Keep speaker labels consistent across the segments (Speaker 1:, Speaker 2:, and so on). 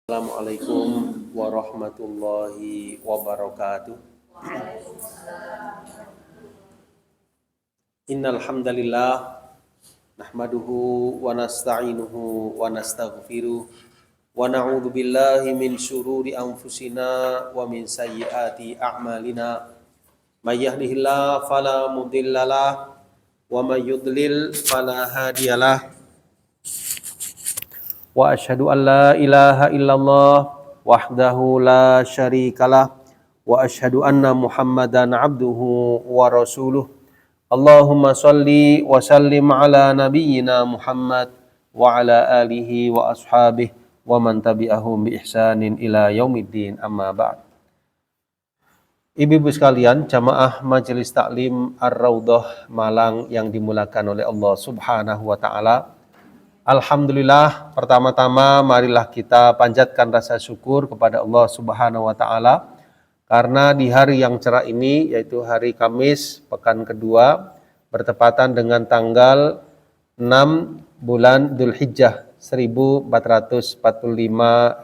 Speaker 1: Assalamualaikum warahmatullahi wabarakatuh. Innal hamdalillah nahmaduhu wa nasta'inuhu wa nastaghfiruh wa na'udzu billahi min syururi anfusina wa min sayyiati a'malina. May yahdihillahu fala mudhillalah wa may yudlil fala hadiyalah. Wa asyhadu an la ilaha illallah wahdahu la syarikalah wa asyhadu anna Muhammadan abduhu wa rasuluh. Allahumma shalli wa sallim ala nabiyyina Muhammad wa ala alihi wa ashabihi wa man tabi'ahum bi ihsanin ila yaumiddin, amma ba'd. Ibu-ibu sekalian, jamaah Majelis Taklim Ar-Raudhah Malang yang dimulakan oleh Allah Subhanahu wa taala. Alhamdulillah, pertama-tama marilah kita panjatkan rasa syukur kepada Allah Subhanahu wa taala karena di hari yang cerah ini, yaitu hari Kamis pekan kedua bertepatan dengan tanggal 6 bulan Dzulhijjah 1445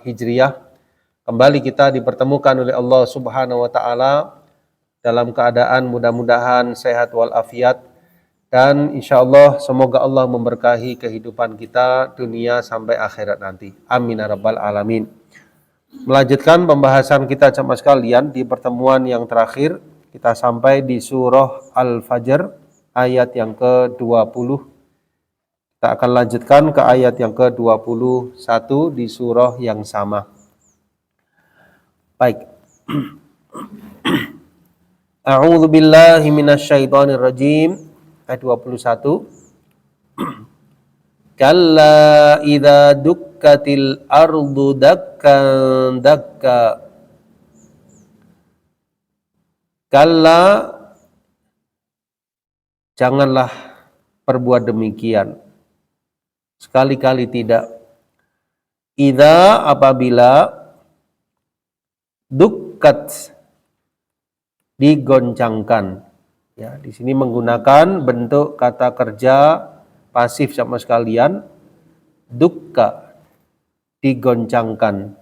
Speaker 1: Hijriah, kembali kita dipertemukan oleh Allah Subhanahu wa taala dalam keadaan mudah-mudahan sehat walafiat. Dan insya Allah semoga Allah memberkahi kehidupan kita dunia sampai akhirat nanti. Amin ya rabbal alamin. Melanjutkan pembahasan kita jamaah sekalian, di pertemuan yang terakhir kita sampai di surah Al-Fajr ayat yang ke-20. Kita akan lanjutkan ke ayat yang ke-21 di surah yang sama. Baik. A'udzu billahi minasyaitonir rajim. Ayat 21. Kalla idza dukkatil ardu dakkan dakka. Kalla, janganlah perbuat demikian. Sekali-kali tidak. Idza, apabila dukkat, digoncangkan. Ya, di sini menggunakan bentuk kata kerja pasif sama sekalian. Dukka, digoncangkan.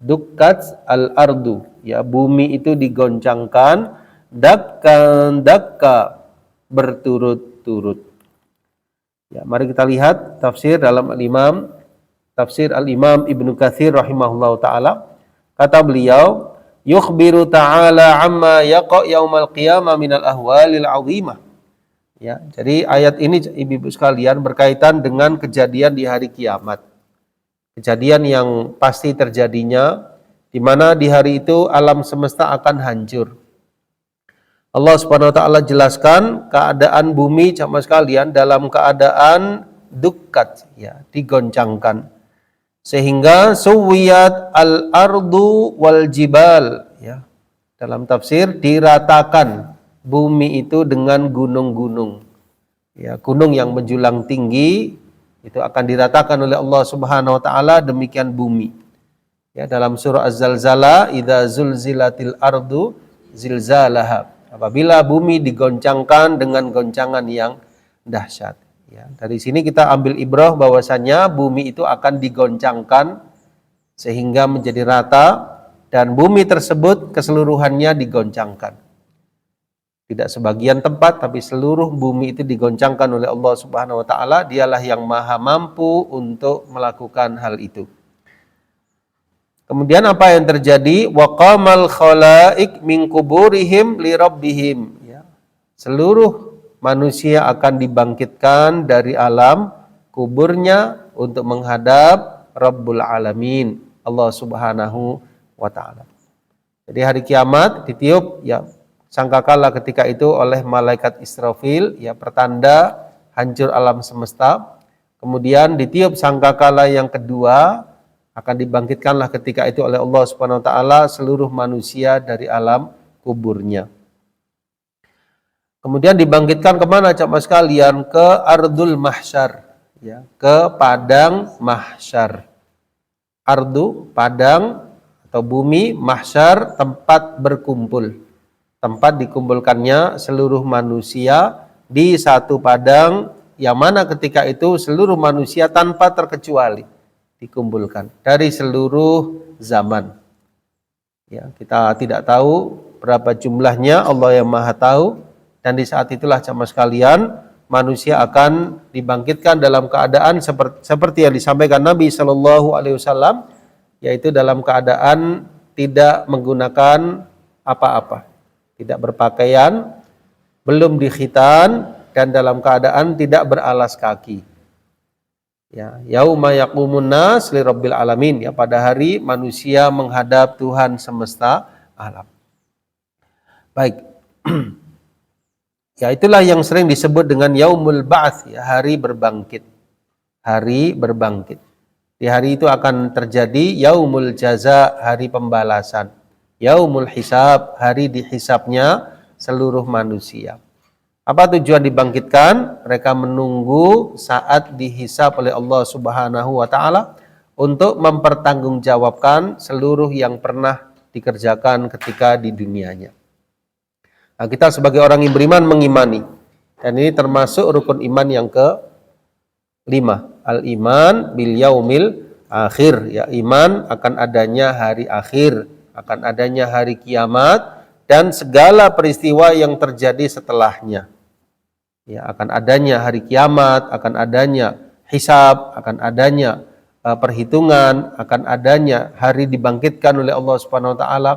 Speaker 1: Dukkat al-ardu, ya, bumi itu digoncangkan. Dakkan dakka, berturut-turut. Ya, mari kita lihat tafsir dalam tafsir Al-Imam Ibnu Katsir rahimahullahu taala. Kata beliau, yukhbiru ta'ala amma yaqa yaumal qiyamah minal ahwalil azimah. Ya, jadi ayat ini ibu-ibu sekalian berkaitan dengan kejadian di hari kiamat. Kejadian yang pasti terjadinya, di mana di hari itu alam semesta akan hancur. Allah Subhanahu wa taala jelaskan keadaan bumi jamaah sekalian dalam keadaan dukkat, ya, digoncangkan. Sehingga suwiyat al-ardu wal jibal, ya. Dalam tafsir diratakan bumi itu dengan gunung-gunung. Ya, gunung yang menjulang tinggi itu akan diratakan oleh Allah Subhanahu wa taala, demikian bumi. Ya, dalam surah Az-Zalzalah, idza zulzilatil ardu zilzalaha. Apabila bumi digoncangkan dengan goncangan yang dahsyat. Ya, dari sini kita ambil ibrah bahwasanya bumi itu akan digoncangkan sehingga menjadi rata, dan bumi tersebut keseluruhannya digoncangkan. Tidak sebagian tempat, tapi seluruh bumi itu digoncangkan oleh Allah Subhanahu wa taala. Dialah yang maha mampu untuk melakukan hal itu. Kemudian apa yang terjadi? Wa qamal khalaik min kuburihim li rabbihim. Ya. Seluruh manusia akan dibangkitkan dari alam kuburnya untuk menghadap Rabbul Alamin, Allah Subhanahu wa taala. Jadi hari kiamat ditiup, ya, sangkakala ketika itu oleh malaikat Israfil, ya, pertanda hancur alam semesta. Kemudian ditiup sangkakala yang kedua, akan dibangkitkanlah ketika itu oleh Allah Subhanahu wa taala seluruh manusia dari alam kuburnya. Kemudian dibangkitkan kemana jamaah sekalian? Ke ardul mahsyar, ya, ke padang mahsyar. Ardu, padang atau bumi, mahsyar, tempat berkumpul. Tempat dikumpulkannya seluruh manusia di satu padang, yang mana ketika itu seluruh manusia tanpa terkecuali dikumpulkan dari seluruh zaman. Ya, kita tidak tahu berapa jumlahnya, Allah yang Maha tahu. Dan di saat itulah jamaah sekalian, manusia akan dibangkitkan dalam keadaan seperti yang disampaikan Nabi Shallallahu Alaihi Wasallam, yaitu dalam keadaan tidak menggunakan apa-apa, tidak berpakaian, belum dikhitan, dan dalam keadaan tidak beralas kaki. Ya, yauma yaqumun nas li rabbil alamin, ya, pada hari manusia menghadap Tuhan semesta alam. Baik. Ya, itulah yang sering disebut dengan yaumul ba'ats, ya, hari berbangkit. Hari berbangkit. Di hari itu akan terjadi yaumul jaza, hari pembalasan. Yaumul hisab, hari dihisabnya seluruh manusia. Apa tujuan dibangkitkan? Mereka menunggu saat dihisab oleh Allah Subhanahu wa taala untuk mempertanggungjawabkan seluruh yang pernah dikerjakan ketika di dunianya. Nah, kita sebagai orang yang beriman mengimani. Dan ini termasuk rukun iman yang ke-5. Al-iman bil yaumil akhir, ya, iman akan adanya hari akhir, akan adanya hari kiamat dan segala peristiwa yang terjadi setelahnya. Ya, akan adanya hari kiamat, akan adanya hisab, akan adanya perhitungan, akan adanya hari dibangkitkan oleh Allah Subhanahu wa taala,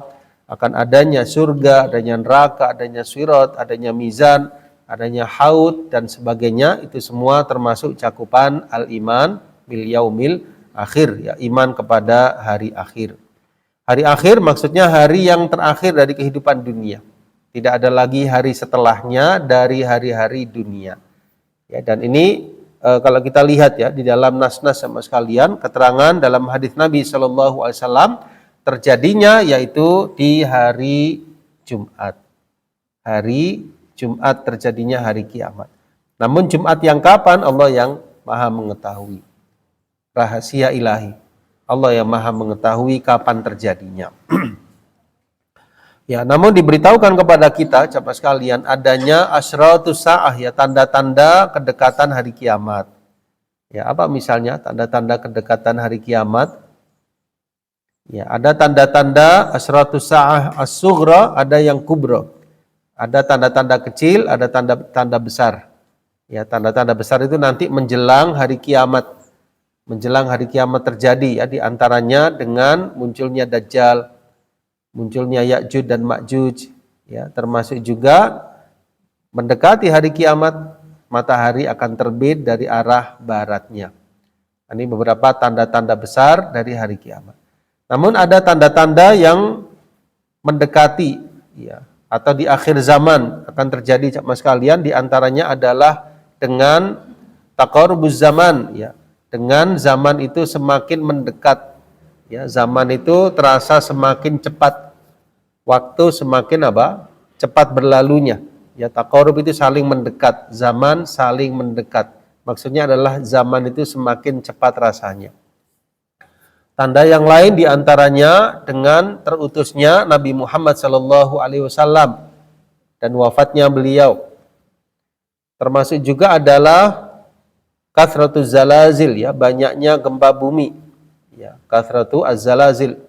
Speaker 1: akan adanya surga, adanya neraka, adanya sirat, adanya mizan, adanya haud dan sebagainya. Itu semua termasuk cakupan al-iman bil yaumil akhir, ya, iman kepada hari akhir. Hari akhir maksudnya hari yang terakhir dari kehidupan dunia. Tidak ada lagi hari setelahnya dari hari-hari dunia. Ya, dan ini kalau kita lihat, ya, di dalam nas-nas sama sekalian, keterangan dalam hadis Nabi Shallallahu Alaihi Wasallam terjadinya yaitu di hari Jumat. Hari Jumat terjadinya hari kiamat. Namun Jumat yang kapan, Allah yang Maha mengetahui. Rahasia ilahi. Allah yang Maha mengetahui kapan terjadinya. Ya, namun diberitahukan kepada kita, jamaah sekalian, adanya asyratus sa'ah, ya, tanda-tanda kedekatan hari kiamat. Ya, apa misalnya tanda-tanda kedekatan hari kiamat? Ya, ada tanda-tanda asyratus sa'ah as-sughra, ada yang kubra. Ada tanda-tanda kecil, ada tanda-tanda besar. Ya, tanda-tanda besar itu nanti menjelang hari kiamat. Menjelang hari kiamat terjadi, ya, di antaranya dengan munculnya Dajjal, munculnya Ya'juj dan Ma'juj, ya, termasuk juga mendekati hari kiamat, matahari akan terbit dari arah baratnya. Ini beberapa tanda-tanda besar dari hari kiamat. Namun ada tanda-tanda yang mendekati, ya, atau di akhir zaman akan terjadi, jamaah sekalian, di antaranya adalah dengan taqarrubuz zaman, ya, dengan zaman itu semakin mendekat. Ya, zaman itu terasa semakin cepat, waktu semakin cepat berlalunya. Ya, taqarrub itu saling mendekat, zaman saling mendekat. Maksudnya adalah zaman itu semakin cepat rasanya. Tanda yang lain diantaranya dengan terutusnya Nabi Muhammad Sallallahu Alaihi Wasallam dan wafatnya beliau. Termasuk juga adalah kathratuz zalazil, ya, banyaknya gempa bumi. Ya, kathratu az-zalazil.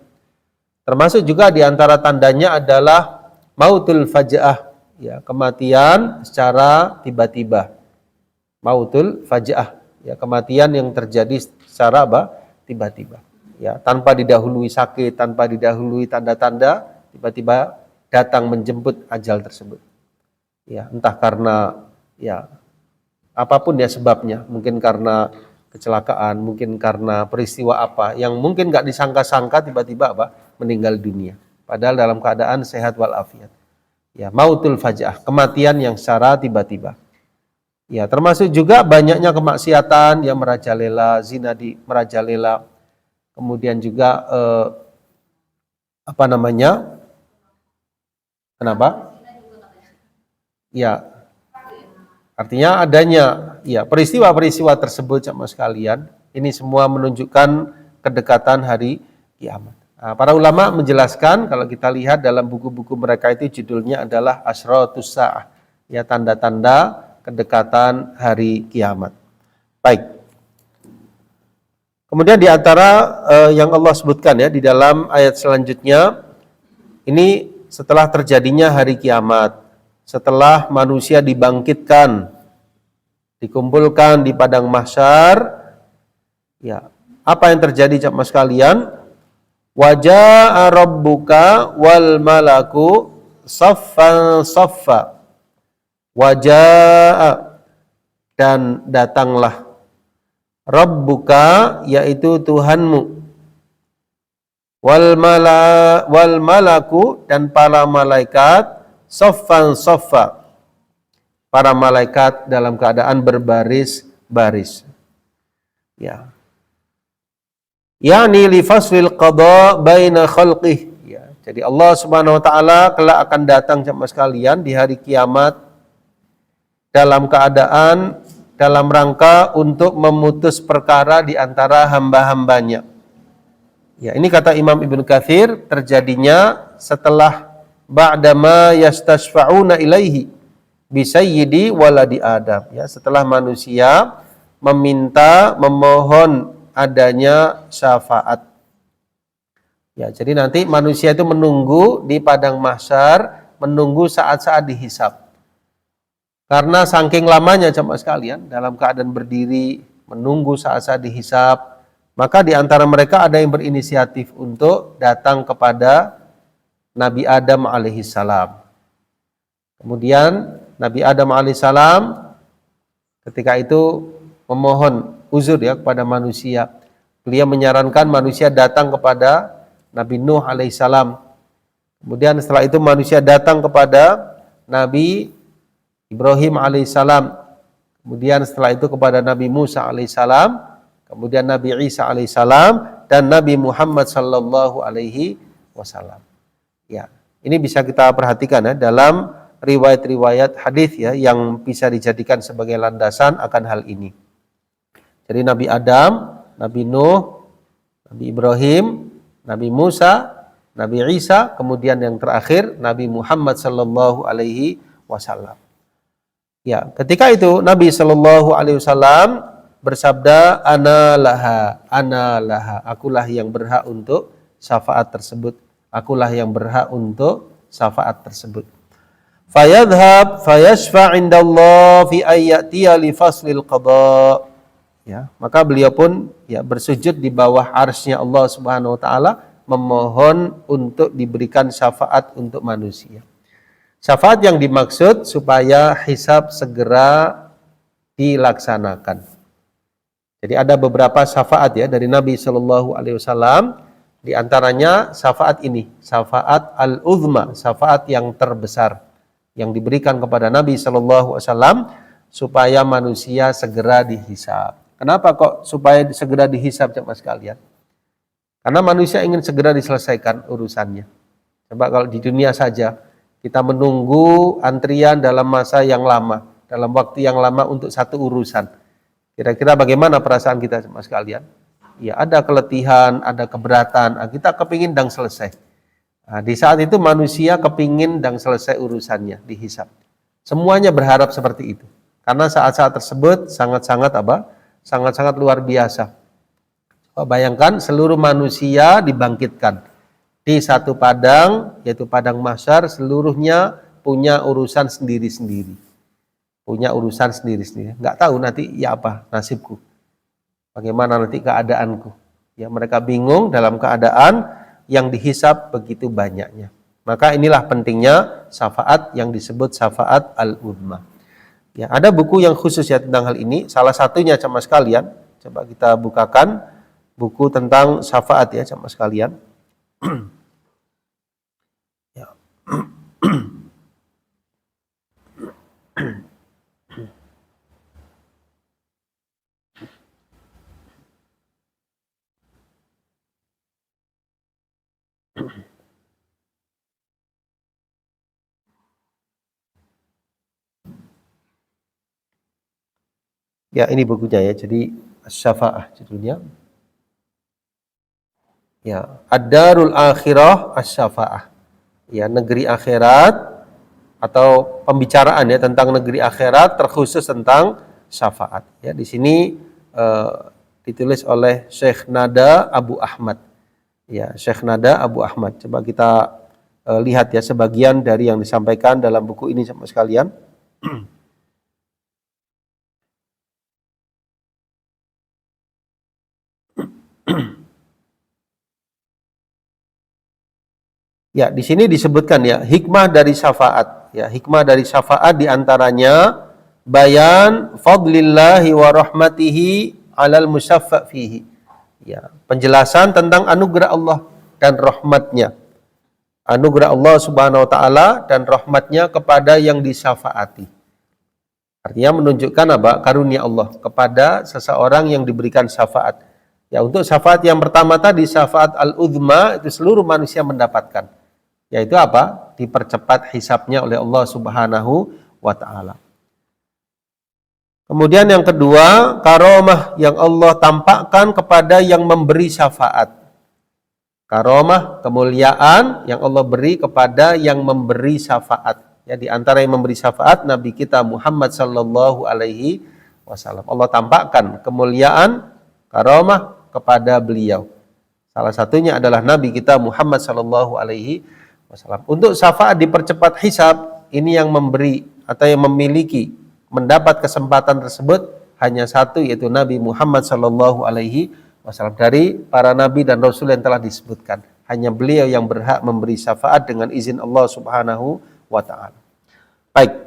Speaker 1: Termasuk juga di antara tandanya adalah mautul faja'ah, ya, kematian secara tiba-tiba. Mautul faja'ah, ya, kematian yang terjadi secara tiba-tiba. Ya, tanpa didahului sakit, tanpa didahului tanda-tanda, tiba-tiba datang menjemput ajal tersebut. Ya, entah karena, ya, apapun, ya, sebabnya, mungkin karena kecelakaan, mungkin karena peristiwa apa yang mungkin nggak disangka-sangka, tiba-tiba meninggal dunia, padahal dalam keadaan sehat walafiat. Ya, mautul faja'ah, kematian yang secara tiba-tiba. Ya, termasuk juga banyaknya kemaksiatan yang merajalela, zina merajalela, kemudian juga kenapa? Ya, artinya adanya, ya, peristiwa-peristiwa tersebut, jamaah sekalian, ini semua menunjukkan kedekatan hari kiamat. Nah, para ulama menjelaskan, kalau kita lihat dalam buku-buku mereka itu judulnya adalah asyratus sa'ah, ya, tanda-tanda kedekatan hari kiamat. Baik. Kemudian di antara yang Allah sebutkan ya di dalam ayat selanjutnya, ini setelah terjadinya hari kiamat, setelah manusia dibangkitkan, dikumpulkan di padang mahsyar, ya, apa yang terjadi jamaah sekalian? Waja'a rabbuka wal malaku saffan saffa. Waja'a, dan datanglah rabbuka, yaitu Tuhanmu, wal malaku, dan para malaikat, saffan saffa, para malaikat dalam keadaan berbaris-baris. Ya. Yani li faslil qada baina khalqih. Ya, jadi Allah Subhanahu wa taala kelak akan datang jemaah sekalian di hari kiamat dalam keadaan dalam rangka untuk memutus perkara di antara hamba-hambanya. Ya, ini kata Imam Ibnu Katsir, terjadinya setelah ba'dama yastashfa'una ilaihi bi sayyidi waladi Adam. Ya, setelah manusia memohon adanya syafaat. Ya, jadi nanti manusia itu menunggu di padang mahsyar, menunggu saat-saat dihisab. Karena saking lamanya jemaah sekalian dalam keadaan berdiri menunggu saat-saat dihisab, maka di antara mereka ada yang berinisiatif untuk datang kepada Nabi Adam alaihissalam. Kemudian Nabi Adam alaihissalam ketika itu memohon uzur ya kepada manusia. Beliau menyarankan manusia datang kepada Nabi Nuh alaihissalam. Kemudian setelah itu manusia datang kepada Nabi Ibrahim alaihissalam. Kemudian setelah itu kepada Nabi Musa alaihissalam. Kemudian Nabi Isa alaihissalam dan Nabi Muhammad sallallahu alaihi wasallam. Ya, ini bisa kita perhatikan ya dalam riwayat-riwayat hadis ya yang bisa dijadikan sebagai landasan akan hal ini. Jadi Nabi Adam, Nabi Nuh, Nabi Ibrahim, Nabi Musa, Nabi Isa, kemudian yang terakhir Nabi Muhammad sallallahu alaihi wasallam. Ya, ketika itu Nabi sallallahu alaihi wasallam bersabda, ana laha, akulah yang berhak untuk syafaat tersebut. Akulah yang berhak untuk syafaat tersebut. Fayadhhab fayashfa' indallah fi ayyatiya li faslil qada. Ya, maka beliau pun ya bersujud di bawah arsy-Nya Allah Subhanahu wa taala memohon untuk diberikan syafaat untuk manusia. Syafaat yang dimaksud supaya hisab segera dilaksanakan. Jadi ada beberapa syafaat ya dari Nabi Shallallahu alaihi wasallam, di antaranya syafaat ini, syafaat al-uzma, syafaat yang terbesar yang diberikan kepada Nabi Shallallahu alaihi wasallam supaya manusia segera dihisab. Kenapa kok supaya segera dihisab jemaah sekalian? Karena manusia ingin segera diselesaikan urusannya. Coba kalau di dunia saja kita menunggu antrian dalam masa yang lama, dalam waktu yang lama untuk satu urusan. Kira-kira bagaimana perasaan kita jemaah sekalian? Ya ada keletihan, ada keberatan, kita kepingin dan selesai. Nah, di saat itu manusia kepingin dan selesai urusannya, dihisab. Semuanya berharap seperti itu. Karena saat-saat tersebut sangat-sangat sangat-sangat luar biasa. Bayangkan seluruh manusia dibangkitkan di satu padang, yaitu padang mahsyar, seluruhnya punya urusan sendiri-sendiri. Punya urusan sendiri-sendiri. Nggak tahu nanti ya apa nasibku. Bagaimana nanti keadaanku. Ya, mereka bingung dalam keadaan yang dihisab begitu banyaknya. Maka inilah pentingnya syafaat yang disebut syafaat al-uzma. Ya, ada buku yang khusus ya tentang hal ini. Salah satunya jemaah sekalian, coba kita bukakan buku tentang syafaat ya jemaah sekalian. Ya. Ya, ini bukunya ya. Jadi Asy-Syafa'ah judulnya. Ya, Ad-Darul Akhirah Asy-Syafa'ah. Ya, negeri akhirat atau pembicaraan ya tentang negeri akhirat terkhusus tentang syafaat. Ya, di sini ditulis oleh Syekh Nada Abu Ahmad. Ya, Syekh Nada Abu Ahmad. Coba kita lihat ya sebagian dari yang disampaikan dalam buku ini sama sekalian. Ya, di sini disebutkan ya hikmah dari syafaat. Ya, hikmah dari syafaat diantaranya bayan fadlillahi wa rahmatihi alal musaffa fihi. Ya, penjelasan tentang anugerah Allah dan rahmatnya. Anugerah Allah Subhanahu wa taala dan rahmatnya kepada yang disyafaati. Artinya menunjukkan apa? Karunia Allah kepada seseorang yang diberikan syafaat. Ya, untuk syafaat yang pertama tadi syafaat al-uzma itu seluruh manusia mendapatkan. Yaitu apa? Dipercepat hisabnya oleh Allah Subhanahu wa taala. Kemudian yang kedua, karomah yang Allah tampakkan kepada yang memberi syafaat. Karomah, kemuliaan yang Allah beri kepada yang memberi syafaat. Ya, di antara yang memberi syafaat Nabi kita Muhammad sallallahu alaihi wasallam. Allah tampakkan kemuliaan, karomah kepada beliau. Salah satunya adalah Nabi kita Muhammad sallallahu alaihi wasallam. Untuk syafaat dipercepat hisab, ini yang memberi atau yang memiliki mendapat kesempatan tersebut hanya satu, yaitu Nabi Muhammad sallallahu alaihi wasallam. Dari para nabi dan rasul yang telah disebutkan, hanya beliau yang berhak memberi syafaat dengan izin Allah Subhanahu wa taala. Baik.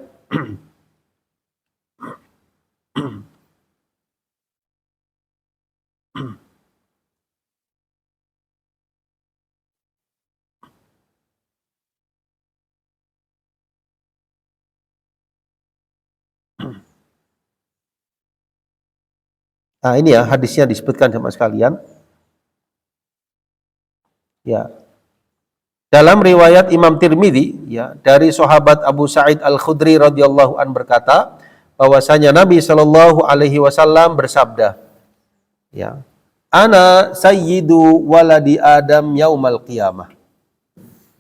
Speaker 1: Nah, ini ya hadisnya disebutkan sama sekalian. Ya. Dalam riwayat Imam Tirmidzi ya dari sahabat Abu Sa'id Al-Khudri radhiyallahu an berkata bahwasanya Nabi sallallahu alaihi wasallam bersabda, ya, ana sayyidu waladi Adam yaumal qiyamah.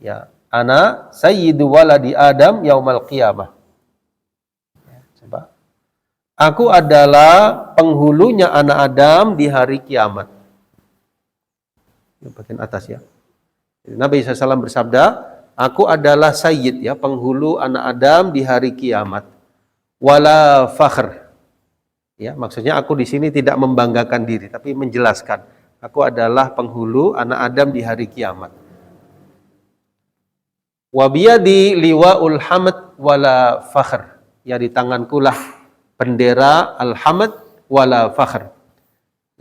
Speaker 1: Ya, ana sayyidu waladi Adam yaumal qiyamah. Ya, coba. Aku adalah penghulunya anak Adam di hari kiamat. Di bagian atas ya. Nabi SAW bersabda, aku adalah sayyid ya, penghulu anak Adam di hari kiamat. Wala fakhr. Ya, maksudnya aku di sini tidak membanggakan diri, tapi menjelaskan, aku adalah penghulu anak Adam di hari kiamat. Wa biyadi liwa'ul hamd wala fakhr. Ya, di tangankulah bendera al-hamd wala fakhr.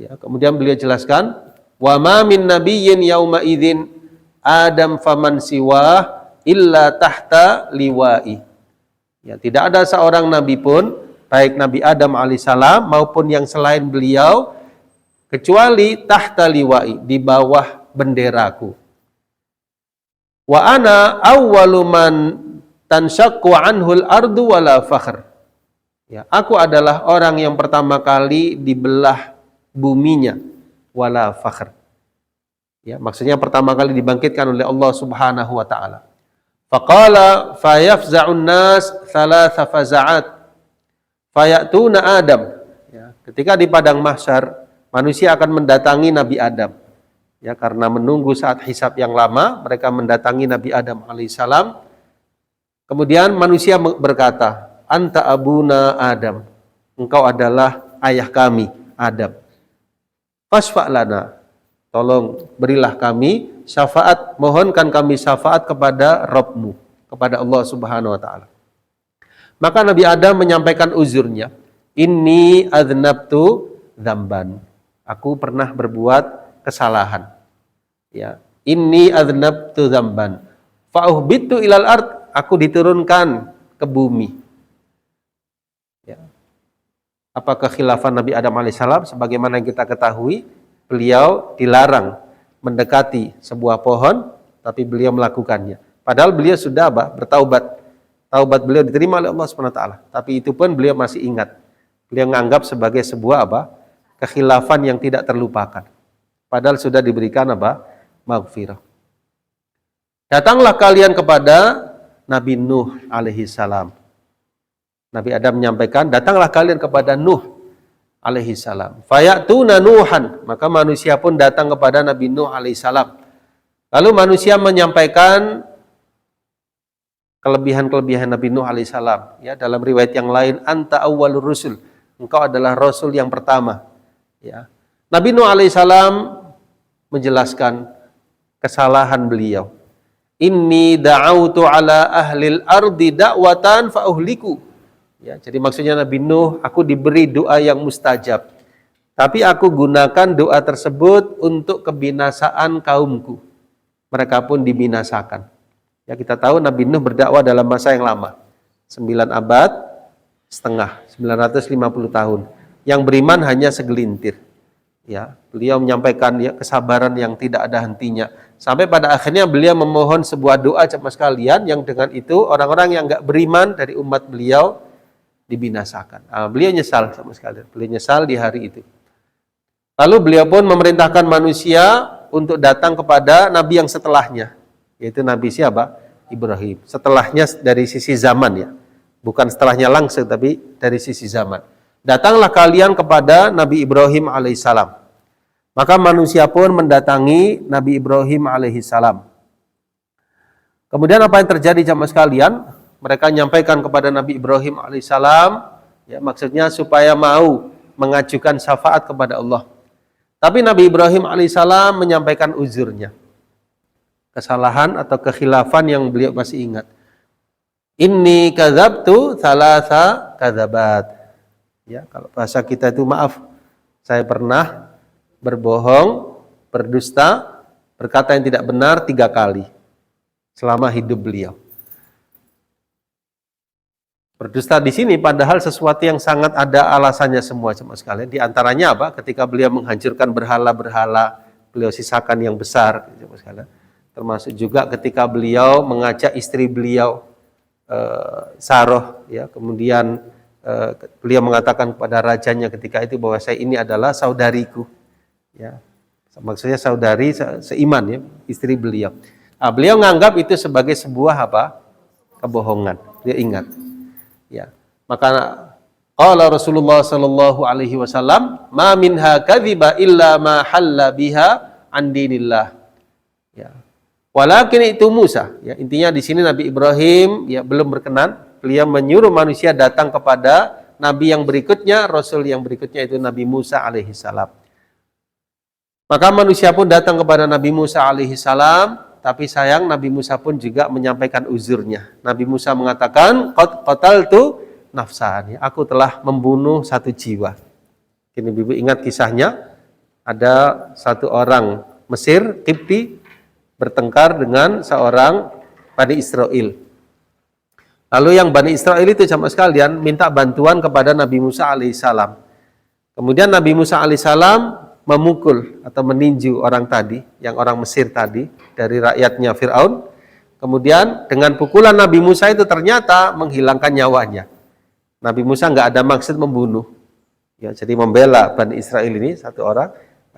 Speaker 1: Ya, kemudian beliau jelaskan, wa ma min nabiyyin yauma idzin Adam faman siwa illa tahta liwa'i. Ya, tidak ada seorang nabi pun, baik Nabi Adam alaihissalam maupun yang selain beliau, kecuali tahta liwa'i, di bawah benderaku. Wa ana awwalu man tanshaqqu anhul ardu wala fakhr. Ya, aku adalah orang yang pertama kali dibelah buminya, wala fakhr. Ya, maksudnya pertama kali dibangkitkan oleh Allah Subhanahu wa taala. Faqala fayafza'un nas thalatha faza'at. Fayatuna Adam. Ya, ketika di padang mahsyar, manusia akan mendatangi Nabi Adam. Ya, karena menunggu saat hisab yang lama, mereka mendatangi Nabi Adam alaihissalam. Kemudian manusia berkata, anta abuna Adam. Engkau adalah ayah kami, Adam. Fasfa' lana. Tolong berilah kami syafaat, mohonkan kami syafaat kepada Rabbmu, kepada Allah Subhanahu wa taala. Maka Nabi Adam menyampaikan uzurnya. Inni adznabtu dzamban. Aku pernah berbuat kesalahan. Ya, inni adznabtu dzamban. Fa uhbitu ilal ard, aku diturunkan ke bumi. Ya. Apakah khilafah Nabi Adam alaihissalam? Sebagaimana yang kita ketahui, beliau dilarang mendekati sebuah pohon, tapi beliau melakukannya. Padahal beliau sudah bertaubat. Taubat beliau diterima oleh Allah SWT. Tapi itu pun beliau masih ingat. Beliau menganggap sebagai sebuah kekhilafan yang tidak terlupakan. Padahal sudah diberikan maghfirah. Datanglah kalian kepada Nabi Nuh alaihi salam. Nabi Adam menyampaikan, datanglah kalian kepada Nuh alaihi salam. Fayatuna Nuhan, maka manusia pun datang kepada Nabi Nuh alaihi salam. Lalu manusia menyampaikan kelebihan-kelebihan Nabi Nuh alaihi salam. Ya, dalam riwayat yang lain, anta awwalur rusul, engkau adalah rasul yang pertama. Ya. Nabi Nuh alaihi salam menjelaskan kesalahan beliau. Inni da'autu ala ahlil ardi da'watan fa'uhliku. Ya, jadi maksudnya Nabi Nuh, aku diberi doa yang mustajab. Tapi aku gunakan doa tersebut untuk kebinasaan kaumku. Mereka pun dibinasakan. Ya, kita tahu Nabi Nuh berdakwah dalam masa yang lama. 9 abad setengah, 950 tahun. Yang beriman hanya segelintir. Ya, beliau menyampaikan ya, kesabaran yang tidak ada hentinya. Sampai pada akhirnya beliau memohon sebuah doa jemaah sekalian yang dengan itu orang-orang yang enggak beriman dari umat beliau dibinasakan. Beliau nyesal sama sekalian. Beliau nyesal di hari itu. Lalu beliau pun memerintahkan manusia untuk datang kepada nabi yang setelahnya, yaitu Nabi siapa? Ibrahim. Setelahnya dari sisi zaman ya. Bukan setelahnya langsung tapi dari sisi zaman. Datanglah kalian kepada Nabi Ibrahim alaihissalam. Maka manusia pun mendatangi Nabi Ibrahim alaihissalam. Kemudian apa yang terjadi jamaah sekalian? Mereka menyampaikan kepada Nabi Ibrahim alaihissalam, ya maksudnya supaya mau mengajukan syafaat kepada Allah. Tapi Nabi Ibrahim alaihissalam menyampaikan uzurnya, kesalahan atau kekhilafan yang beliau masih ingat. Inni kadzabtu thalatha kadzabat. Ya, kalau bahasa kita itu maaf, saya pernah berbohong, berdusta, berkata yang tidak benar 3 kali selama hidup beliau. Berdusta di sini padahal sesuatu yang sangat ada alasannya semua sekalian. Di antaranya apa? Ketika beliau menghancurkan berhala-berhala, beliau sisakan yang besar, sekalian. Termasuk juga ketika beliau mengajak istri beliau Saroh, ya, kemudian beliau mengatakan kepada rajanya ketika itu bahwa saya ini adalah saudariku, ya, maksudnya saudari seiman, ya, istri beliau. Beliau menganggap itu sebagai sebuah apa? Kebohongan. Dia ingat, ya. Maka qala Rasulullah sallallahu alaihi wasallam, "Ma minha kadhiba illa ma halla biha an dinillah." Ya. Walakin itu Musa, ya, intinya di sini Nabi Ibrahim ya belum berkenan. Beliau menyuruh manusia datang kepada nabi yang berikutnya, rasul yang berikutnya itu Nabi Musa alaihissalam. Maka manusia pun datang kepada Nabi Musa alaihissalam, tapi sayang Nabi Musa pun juga menyampaikan uzurnya. Nabi Musa mengatakan, qad qataltu nafsan, aku telah membunuh 1 jiwa. Kini Ibu ingat kisahnya, ada 1 orang Mesir, Qibti, bertengkar dengan seorang Bani Israel. Lalu yang Bani Israel itu jamaah sekalian minta bantuan kepada Nabi Musa alaihissalam. Kemudian Nabi Musa alaihissalam memukul atau meninju orang tadi, yang orang Mesir tadi, dari rakyatnya Fir'aun. Kemudian dengan pukulan Nabi Musa itu ternyata menghilangkan nyawanya. Nabi Musa nggak ada maksud membunuh. Ya, jadi membela Bani Israel ini 1 orang,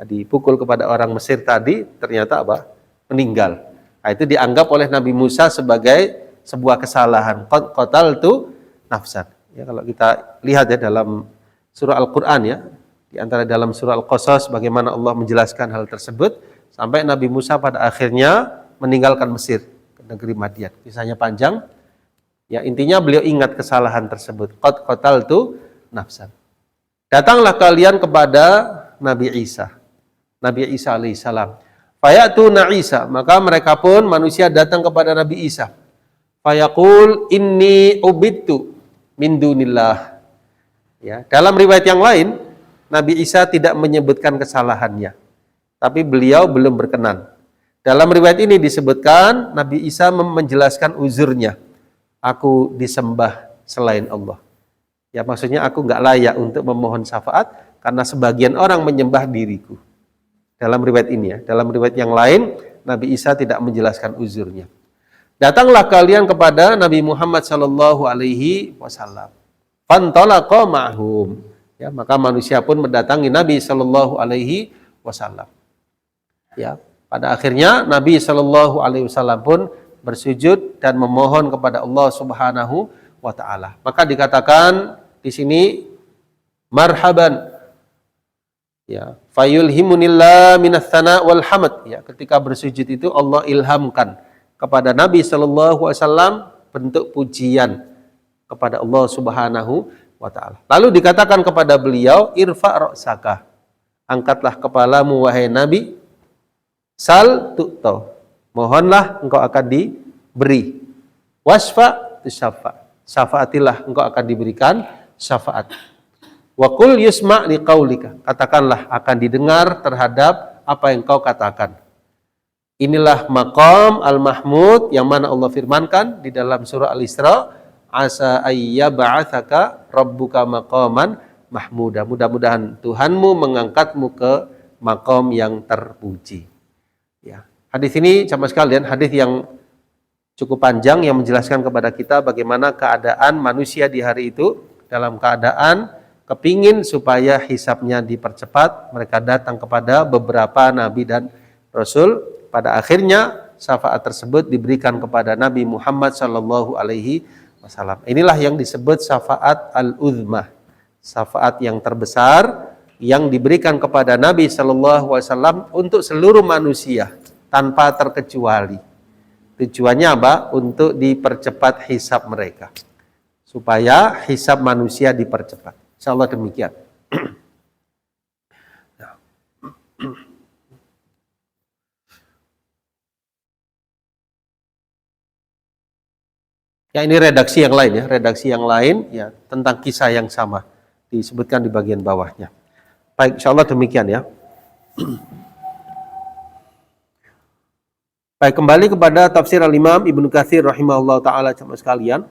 Speaker 1: dipukul kepada orang Mesir tadi, ternyata apa? Meninggal. Nah, itu dianggap oleh Nabi Musa sebagai sebuah kesalahan. Qataltu nafsan. Ya, kalau kita lihat ya dalam surah Al-Qur'an ya, di antara dalam surah Al-Qasas bagaimana Allah menjelaskan hal tersebut sampai Nabi Musa pada akhirnya meninggalkan Mesir ke negeri Madian. Kisahnya panjang. Ya, intinya beliau ingat kesalahan tersebut. Qataltu nafsan. Datanglah kalian kepada Nabi Isa. Nabi Isa alaihissalam. Fayatuna Isa, maka mereka pun manusia datang kepada Nabi Isa. Fayaqul inni ubidtu min dunillah. Ya, dalam riwayat yang lain Nabi Isa tidak menyebutkan kesalahannya, tapi beliau belum berkenan. Dalam riwayat ini disebutkan Nabi Isa menjelaskan uzurnya. Aku disembah selain Allah. Ya, maksudnya aku nggak layak untuk memohon syafaat karena sebagian orang menyembah diriku. Dalam riwayat ini ya, dalam riwayat yang lain Nabi Isa tidak menjelaskan uzurnya. Datanglah kalian kepada Nabi Muhammad sallallahu alaihi wasallam. Fantalaqa ma'hum. Ya, maka manusia pun mendatangi Nabi sallallahu alaihi wasallam. Ya, pada akhirnya Nabi sallallahu alaihi wasallam pun bersujud dan memohon kepada Allah Subhanahu wa taala. Maka dikatakan di sini marhaban Ya, fayulhimunillah minas sana wal hamd. Ya, ketika bersujud itu Allah ilhamkan kepada Nabi sallallahu alaihi wasallam bentuk pujian kepada Allah Subhanahu wa taala. Lalu dikatakan kepada beliau, irfa ra'saka. Angkatlah kepalamu wahai Nabi, sal tu'ta. Mohonlah engkau akan diberi. Wasfa tusaffa. Syafaatilah engkau akan diberikan syafaat. Wa qul yusma' liqaulika. Katakanlah akan didengar terhadap apa yang kau katakan. Inilah maqam al-mahmud yang mana Allah firmankan di dalam surah Al-Isra, asa ayyab'atsaka rabbuka maqaman mahmuda. Mudah-mudahan Tuhanmu mengangkatmu ke maqam yang terpuji. Ya. Hadis ini sama sekalian hadis yang cukup panjang yang menjelaskan kepada kita bagaimana keadaan manusia di hari itu dalam keadaan kepingin supaya hisabnya dipercepat. Mereka datang kepada beberapa nabi dan rasul. Pada akhirnya syafaat tersebut diberikan kepada Nabi Muhammad sallallahu alaihi wasallam. Inilah yang disebut syafaat al-uzmah, syafaat yang terbesar yang diberikan kepada Nabi sallallahu alaihi wasallam untuk seluruh manusia tanpa terkecuali. Tujuannya apa? Untuk dipercepat hisab mereka, supaya hisab manusia dipercepat. Insyaallah demikian. Ya, ini redaksi yang lain ya, redaksi yang lain ya tentang kisah yang sama disebutkan di bagian bawahnya. Baik, insyaallah demikian ya. Baik, kembali kepada tafsir Al-Imam Ibnu Katsir rahimahullah taala jemaah sekalian.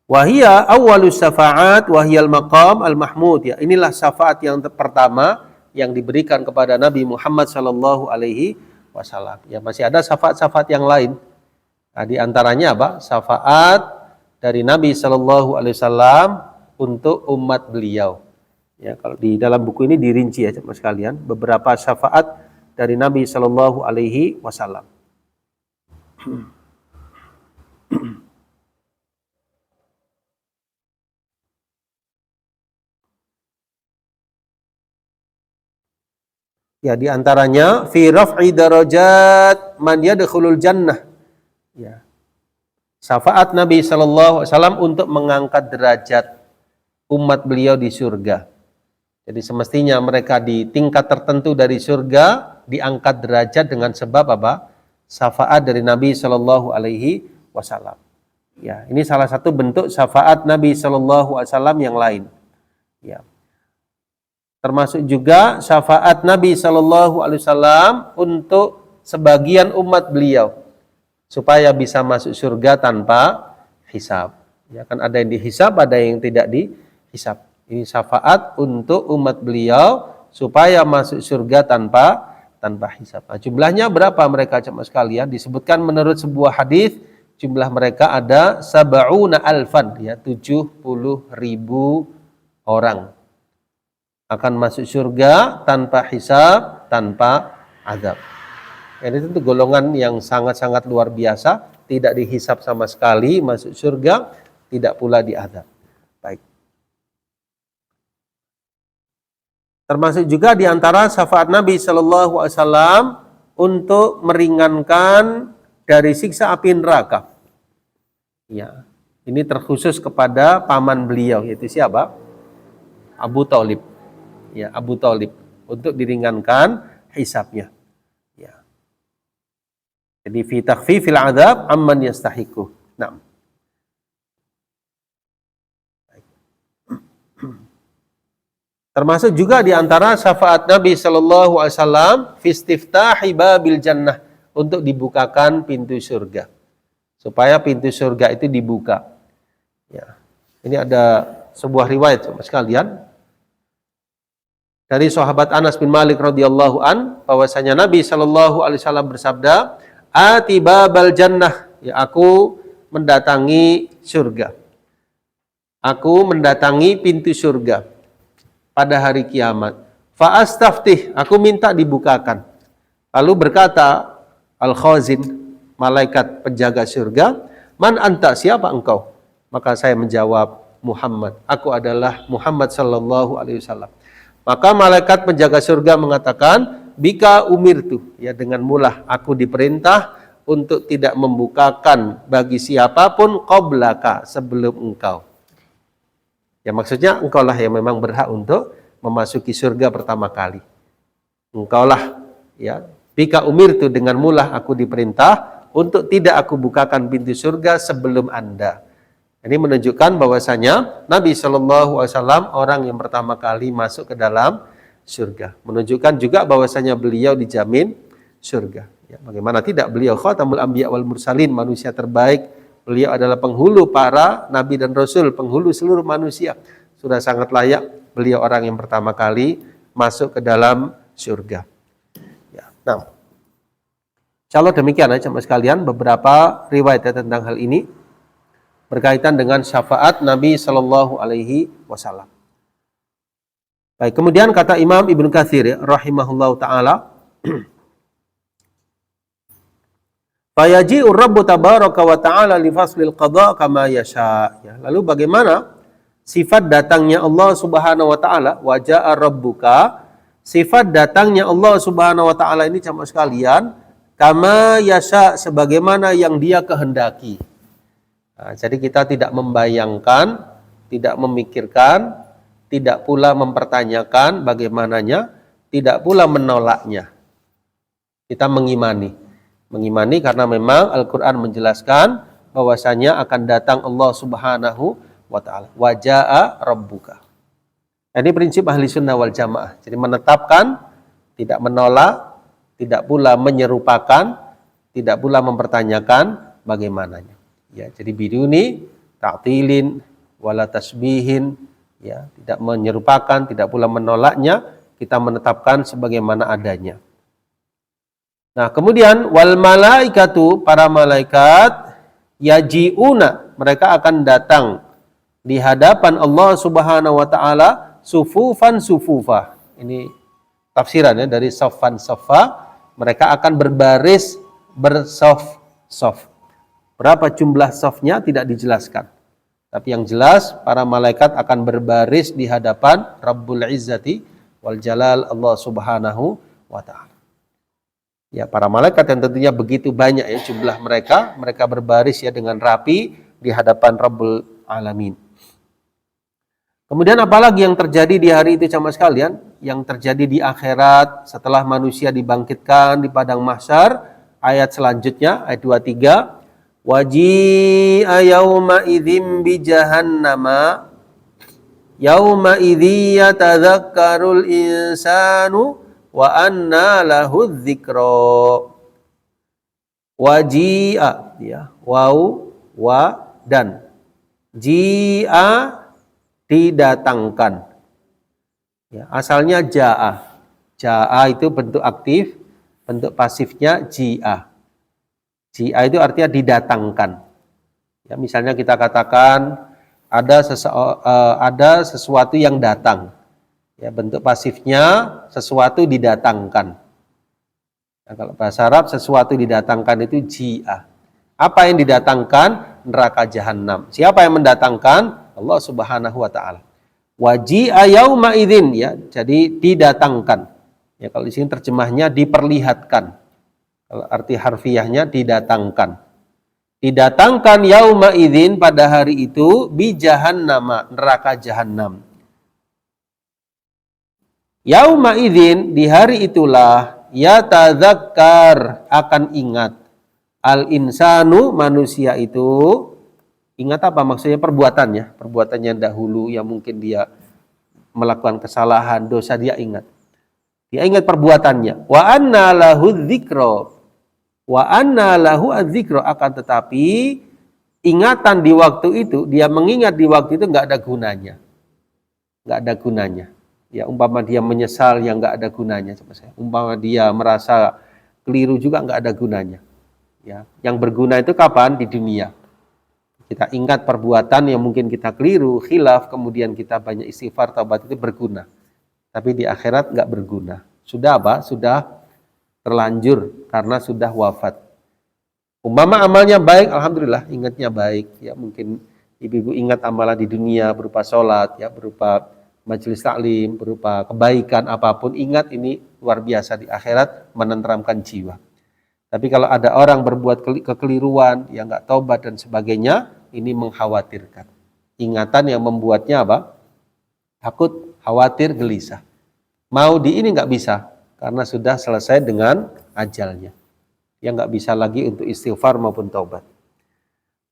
Speaker 1: Wahia awwalus syafa'at wahiyal maqam al-mahmud. Ya, inilah syafaat yang pertama yang diberikan kepada Nabi Muhammad sallallahu alaihi wasallam. Ya, masih ada syafaat-syafaat yang lain. Nah, di antaranya apa? Syafaat dari Nabi sallallahu alaihi wasallam untuk umat beliau. Ya, kalau di dalam buku ini dirinci ya jemaah sekalian beberapa syafaat dari Nabi sallallahu alaihi wasallam. Ya, di antaranya fi raf'i darajat man yadkhulul jannah. Ya. Syafaat Nabi sallallahu alaihi wasallam untuk mengangkat derajat umat beliau di surga. Jadi semestinya mereka di tingkat tertentu dari surga diangkat derajat dengan sebab apa? Syafaat dari Nabi sallallahu alaihi wasallam. Ya, ini salah satu bentuk syafaat Nabi sallallahu alaihi wasallam yang lain. Ya. Termasuk juga syafaat Nabi sallallahu alaihi wasallam untuk sebagian umat beliau supaya bisa masuk surga tanpa hisab. Ya, kan ada yang dihisab, ada yang tidak dihisab. Ini syafaat untuk umat beliau supaya masuk surga tanpa hisab. Nah, jumlahnya berapa mereka jemaah sekalian? Disebutkan menurut sebuah hadis jumlah mereka ada sab'una alfan, ya 70.000 orang akan masuk surga tanpa hisab, tanpa azab. Ini tentu golongan yang sangat-sangat luar biasa, tidak dihisab sama sekali, masuk surga, tidak pula diazab. Baik. Termasuk juga di antara syafaat Nabi sallallahu alaihi wasallam untuk meringankan dari siksa api neraka. Ya, ini terkhusus kepada paman beliau, yaitu siapa? Abu Thalib. Ya, Abu Thalib, untuk diringankan hisabnya. Ya. Jadi fi takhfifil adzab amman yastahiqu. Naam. Termasuk juga di antara syafaat Nabi sallallahu alaihi wasallam fi istiftahi babil jannah, untuk dibukakan pintu surga. Supaya pintu surga itu dibuka. Ya. Ini ada sebuah riwayat Mas sekalian dari sahabat Anas bin Malik radhiyallahu an, bahwasanya Nabi sallallahu alaihi wasallam bersabda, "Ati babal jannah," ya, aku mendatangi surga. Aku mendatangi pintu surga pada hari kiamat. Fa astaftih, aku minta dibukakan. Lalu berkata al-khazin, malaikat penjaga surga, "Man anta, siapa engkau?" Maka saya menjawab, Muhammad. Aku adalah Muhammad sallallahu alaihi wasallam. Maka malaikat penjaga surga mengatakan, bika umirtu, ya dengan mulah aku diperintah untuk tidak membukakan bagi siapapun qablaka, sebelum engkau. Ya maksudnya engkaulah yang memang berhak untuk memasuki surga pertama kali. Engkaulah, ya, bika umirtu, dengan mulah aku diperintah untuk tidak aku bukakan pintu surga sebelum Anda. Ini menunjukkan bahwasanya Nabi Shallallahu Alaihi Wasallam orang yang pertama kali masuk ke dalam surga. Menunjukkan juga bahwasanya beliau dijamin surga. Ya, bagaimana tidak, beliau khatamul anbiya wal mursalin, manusia terbaik. Beliau adalah penghulu para nabi dan rasul, penghulu seluruh manusia. Sudah sangat layak beliau orang yang pertama kali masuk ke dalam surga. Ya, nah, insyaallah demikian aja mas sekalian beberapa riwayat tentang hal ini berkaitan dengan syafaat Nabi Shallallahu Alaihi Wasallam. Baik, kemudian kata Imam Ibnu Katsir rahimahullahu taala, fayaji'ur rabbu tabaraka wa ta'ala li faslil qada kama yasha. Ya, lalu bagaimana sifat datangnya Allah Subhanahu wa taala, wa ja'a rabbuka, sifat datangnya Allah Subhanahu wa taala ini jamaah sekalian, kama yasha, sebagaimana yang Dia kehendaki. Nah, jadi kita tidak membayangkan, tidak memikirkan, tidak pula mempertanyakan bagaimananya, tidak pula menolaknya. Kita mengimani karena memang Al-Quran menjelaskan bahwasanya akan datang Allah Subhanahu wa ta'ala. Wa ja'a rabbuka. Ini prinsip ahli sunnah wal jamaah. Jadi menetapkan, tidak menolak, tidak pula menyerupakan, tidak pula mempertanyakan bagaimananya. Ya, jadi biduni ta'tilin wala tasbihin, ya, tidak menyerupakan, tidak pula menolaknya, kita menetapkan sebagaimana adanya. Nah, kemudian wal malaikatu, para malaikat, yaji'una, mereka akan datang di hadapan Allah Subhanahu wa taala sufufan sufufa. Ini tafsirannya dari saffan saffa, mereka akan berbaris bersaf-saf. Berapa jumlah safnya tidak dijelaskan. Tapi yang jelas para malaikat akan berbaris di hadapan Rabbul Izzati wal Jalal Allah Subhanahu wa taala. Ya, para malaikat yang tentunya begitu banyak ya jumlah mereka berbaris ya dengan rapi di hadapan Rabbul Alamin. Kemudian apalagi yang terjadi di hari itu jamaah sekalian? Yang terjadi di akhirat setelah manusia dibangkitkan di padang mahsyar, ayat selanjutnya ayat 23, waji'a yauma idzim bi jahannama yauma idzi yatadzakkarul insanu wa anna lahu dzikra. Waji'a, ya, waw wa dan ji'a, didatangkan. Ya, asalnya ja'a. Ja'a itu bentuk aktif, bentuk pasifnya ji'a. Ji'a itu artinya didatangkan. Ya, misalnya kita katakan ada sesuatu yang datang. Ya, bentuk pasifnya sesuatu didatangkan. Nah, kalau bahasa Arab sesuatu didatangkan itu ji'a. Apa yang didatangkan? Neraka jahanam. Siapa yang mendatangkan? Allah Subhanahu wa taala. Waji'a yauma idzin, ya, jadi didatangkan. Ya, kalau di sini terjemahnya diperlihatkan. Kalau arti harfiahnya didatangkan. Didatangkan yauma idzin, pada hari itu, bi jahannama, neraka jahanam. Yauma idzin, di hari itulah, yatadzakkar, akan ingat. Al insanu, manusia itu, ingat apa maksudnya? Perbuatannya dahulu yang mungkin dia melakukan kesalahan, dosa, dia ingat. Dia ingat perbuatannya. Wa anna lahu dzikra. Wa anna lahu adzikra, akan tetapi ingatan di waktu itu, dia mengingat di waktu itu enggak ada gunanya. Enggak ada gunanya. Ya, umpama dia menyesal yang enggak ada gunanya, umpama dia merasa keliru juga enggak ada gunanya. Ya, yang berguna itu kapan? Di dunia. Kita ingat perbuatan yang mungkin kita keliru, khilaf, kemudian kita banyak istighfar, taubat, itu berguna. Tapi di akhirat enggak berguna. Sudah apa? Sudah terlanjur karena sudah wafat. Umpama amalnya baik, alhamdulillah, ingatnya baik. Ya, mungkin ibu-ibu ingat amalan di dunia berupa sholat, ya, berupa majelis taklim, berupa kebaikan apapun, ingat ini luar biasa di akhirat, menenteramkan jiwa. Tapi kalau ada orang berbuat kekeliruan, yang nggak taubat dan sebagainya, ini mengkhawatirkan. Ingatan yang membuatnya apa? Takut, khawatir, gelisah. Mau di ini nggak bisa, karena sudah selesai dengan ajalnya. Yang nggak bisa lagi untuk istighfar maupun taubat.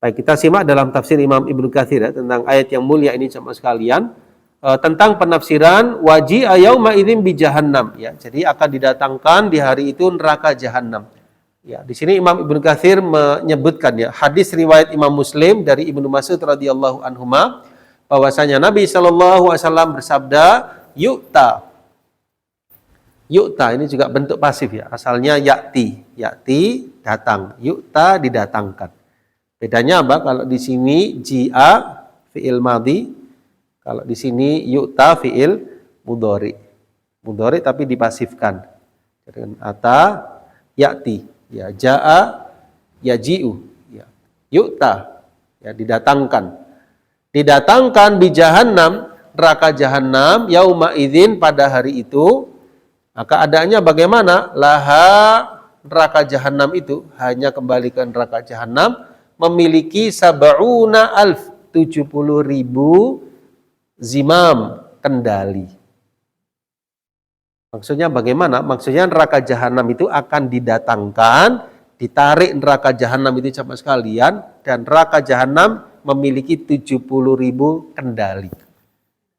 Speaker 1: Baik, kita simak dalam tafsir Imam Ibnu Katsir, ya, tentang ayat yang mulia ini sama sekalian, tentang penafsiran waji'a yauma idzin bi jahannam, ya. Jadi akan didatangkan di hari itu neraka jahanam. Ya, di sini Imam Ibnu Katsir menyebutkan, ya, hadis riwayat Imam Muslim dari Ibnu Mas'ud radhiyallahu anhuma, bahwasanya Nabi sallallahu alaihi wasallam bersabda, yu'ta. Yu'ta ini juga bentuk pasif, ya. Asalnya ya'ti, ya'ti datang, yu'ta didatangkan. Bedanya apa? Kalau di sini ji'a fi'il madhi, kalau di sini yu'ta fi'il mudhari. Mudhari tapi dipasifkan. Dengan ata ya'ti, ya, ja'a yaji'u, ya. Yu'ta, ya, didatangkan. Didatangkan di jahannam, neraka jahanam, yauma idzin, pada hari itu. Maka keadaannya bagaimana? Laha, neraka jahanam itu, hanya kembali ke neraka jahanam, memiliki sab'una alf, 70.000 zimam, kendali. Maksudnya bagaimana? Maksudnya neraka jahanam itu akan didatangkan, ditarik neraka jahanam itu sama sekalian, dan neraka jahanam memiliki 70.000 kendali.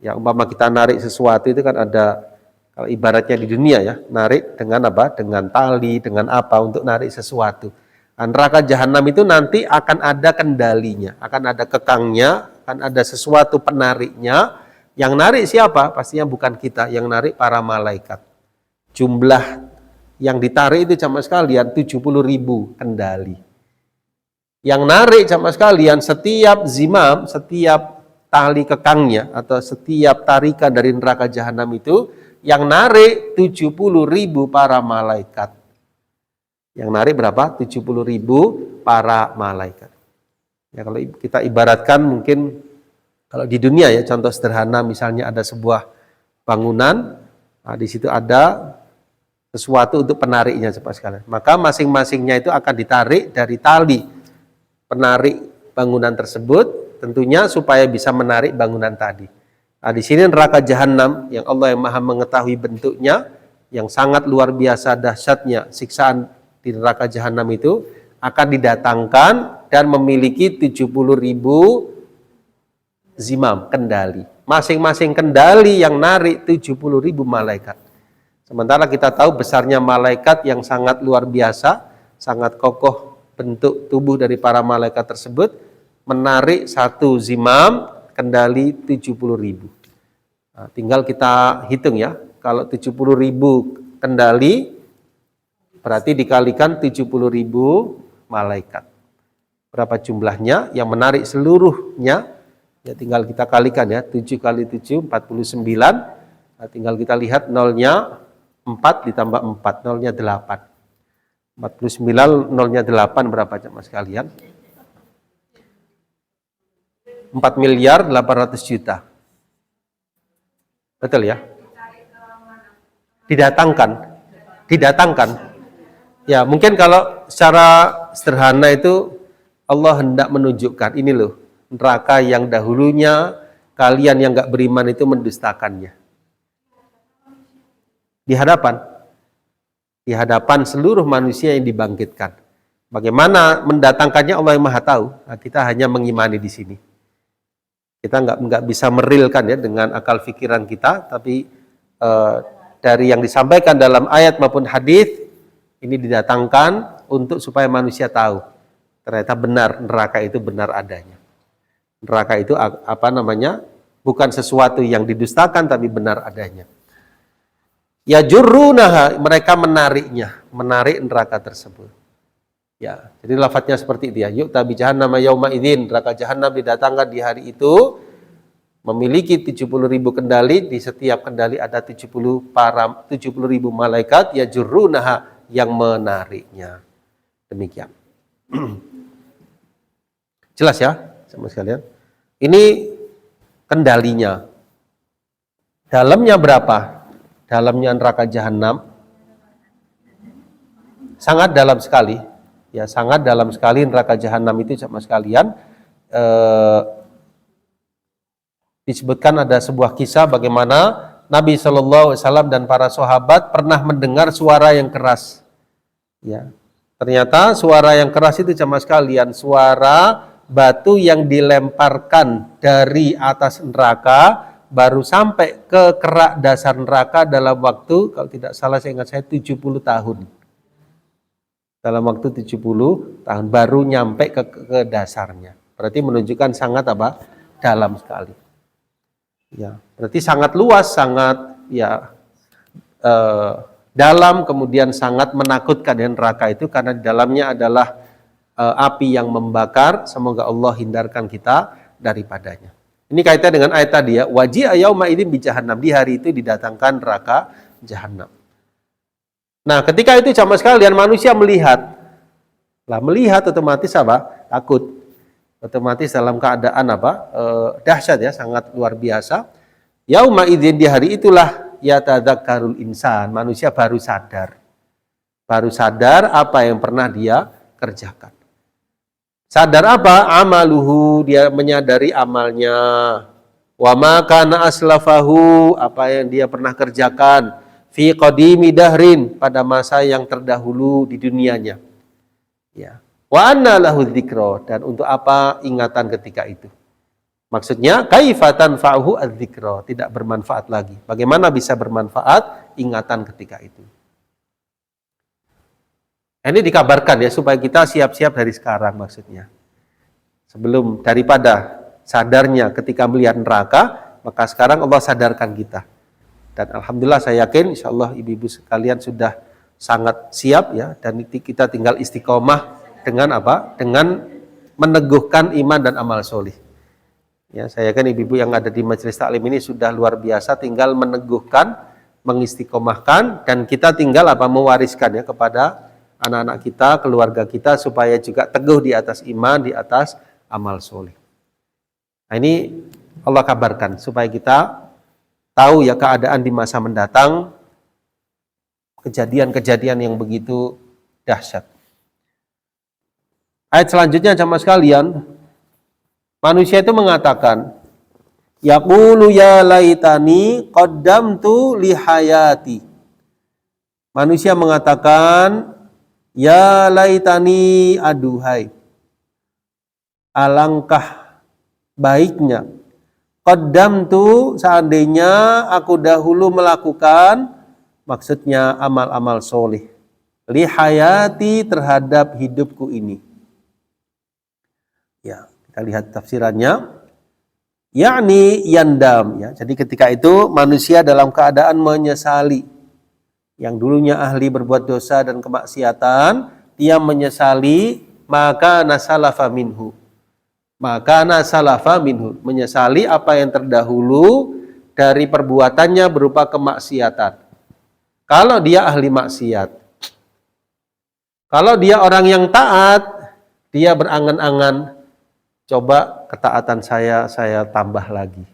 Speaker 1: Ya, umpama kita narik sesuatu itu kan ada, kalau ibaratnya di dunia, ya, narik dengan apa? Dengan tali, dengan apa untuk narik sesuatu. Neraka jahanam itu nanti akan ada kendalinya, akan ada kekangnya, akan ada sesuatu penariknya. Yang narik siapa? Pastinya bukan kita, yang narik para malaikat. Jumlah yang ditarik itu sama sekalian 70.000 kendali. Yang narik sama sekalian setiap zimam, setiap tali kekangnya atau setiap tarikan dari neraka jahanam itu, yang narik 70.000 para malaikat. Yang narik berapa? 70.000 para malaikat. Ya, kalau kita ibaratkan mungkin kalau di dunia, ya, contoh sederhana, misalnya ada sebuah bangunan, nah, di situ ada sesuatu untuk penariknya cepat sekali. Maka masing-masingnya itu akan ditarik dari tali penarik bangunan tersebut, tentunya supaya bisa menarik bangunan tadi. Nah, di sini neraka jahanam yang Allah yang Maha mengetahui bentuknya, yang sangat luar biasa dahsyatnya siksaan di neraka jahanam itu, akan didatangkan dan memiliki 70.000 zimam, kendali. Masing-masing kendali yang narik 70.000 malaikat. Sementara kita tahu besarnya malaikat yang sangat luar biasa, sangat kokoh bentuk tubuh dari para malaikat tersebut, menarik satu zimam kendali 70.000. Nah, tinggal kita hitung, ya, kalau 70.000 kendali berarti dikalikan 70.000 malaikat. Berapa jumlahnya yang menarik seluruhnya? Ya, tinggal kita kalikan, ya, 7 kali 7 49. Nah, tinggal kita lihat nolnya 4 ditambah 4, nolnya 8. 49 nolnya 8 berapa jemaah sekalian? 4.800.000.000. Betul, ya? Didatangkan. Ya, mungkin kalau secara sederhana itu Allah hendak menunjukkan, ini loh, neraka yang dahulunya kalian yang gak beriman itu mendustakannya. Di hadapan seluruh manusia yang dibangkitkan. Bagaimana mendatangkannya Allah yang Maha tahu. Nah, kita hanya mengimani di sini. Kita nggak bisa merilkan, ya, dengan akal pikiran kita, tapi dari yang disampaikan dalam ayat maupun hadis ini didatangkan untuk supaya manusia tahu ternyata benar neraka itu benar adanya. Neraka itu apa namanya? Bukan sesuatu yang didustakan tapi benar adanya. Ya jurrunaha, mereka menariknya, menarik neraka tersebut. Ya, jadi lafadznya seperti itu, ya. Yu'ta bi jahannam yauma idzin, neraka jahanam didatangkan di hari itu, memiliki 70.000 kendali, di setiap kendali ada 70.000 malaikat, ya jurrunaha, yang menariknya. Demikian. Jelas, ya, sama sekalian. Ini kendalinya. Dalamnya berapa? Dalamnya neraka jahanam sangat dalam sekali. Ya, sangat dalam sekali neraka jahanam itu sama sekalian. Disebutkan ada sebuah kisah bagaimana Nabi SAW dan para sahabat pernah mendengar suara yang keras. Ya, ternyata suara yang keras itu sama sekalian suara batu yang dilemparkan dari atas neraka baru sampai ke kerak dasar neraka dalam waktu, kalau tidak salah saya ingat saya 70 tahun. Dalam waktu 70 tahun baru nyampe ke dasarnya. Berarti menunjukkan sangat apa? Dalam sekali. Ya, berarti sangat luas, sangat dalam, kemudian sangat menakutkan ya neraka itu karena di dalamnya adalah api yang membakar. Semoga Allah hindarkan kita daripadanya. Ini kaitan dengan ayat tadi ya, waji'a yauma idzin bi jahannam, di hari itu didatangkan neraka jahanam. Nah, ketika itu jamaah sekalian manusia melihat. Lah melihat otomatis apa? Takut. Otomatis dalam keadaan apa? Dahsyat ya, sangat luar biasa. Yauma idzin, di hari itulah yatadzakkarul insan, manusia baru sadar. Baru sadar apa yang pernah dia kerjakan. Sadar apa? Amaluhu, dia menyadari amalnya. Wa ma kana aslafahu, apa yang dia pernah kerjakan. Fi qadimi dahrin, pada masa yang terdahulu di dunianya. Ya. Wa anna lahu dzikra, dan untuk apa ingatan ketika itu. Maksudnya kaifa tanfa'uhu adz-dzikra, tidak bermanfaat lagi. Bagaimana bisa bermanfaat ingatan ketika itu? Ini dikabarkan ya supaya kita siap-siap dari sekarang maksudnya. Sebelum daripada sadarnya ketika melihat neraka, maka sekarang Allah sadarkan kita. Dan alhamdulillah saya yakin insyaallah ibu-ibu sekalian sudah sangat siap ya, dan kita tinggal istiqomah dengan apa? Dengan meneguhkan iman dan amal solih. Ya, saya yakin ibu-ibu yang ada di majelis taklim ini sudah luar biasa, tinggal meneguhkan, mengistiqomahkan, dan kita tinggal apa? Mewariskan ya kepada anak-anak kita, keluarga kita, supaya juga teguh di atas iman, di atas amal soleh. Nah, ini Allah kabarkan supaya kita tahu ya keadaan di masa mendatang, kejadian-kejadian yang begitu dahsyat. Ayat selanjutnya jamaah sekalian, manusia itu mengatakan, yaqulu ya laitani qaddamtu li hayati. Manusia mengatakan, ya laitani, aduhai, alangkah baiknya, qaddamtu, seandainya aku dahulu melakukan, maksudnya amal-amal soleh, li hayati, terhadap hidupku ini. Ya, kita lihat tafsirannya, yakni yandam ya. Jadi ketika itu manusia dalam keadaan menyesali. Yang dulunya ahli berbuat dosa dan kemaksiatan, dia menyesali, maka nasalafa minhu. Maka nasalafa minhu, menyesali apa yang terdahulu dari perbuatannya berupa kemaksiatan. Kalau dia ahli maksiat. Kalau dia orang yang taat, dia berangan-angan, coba ketaatan saya tambah lagi.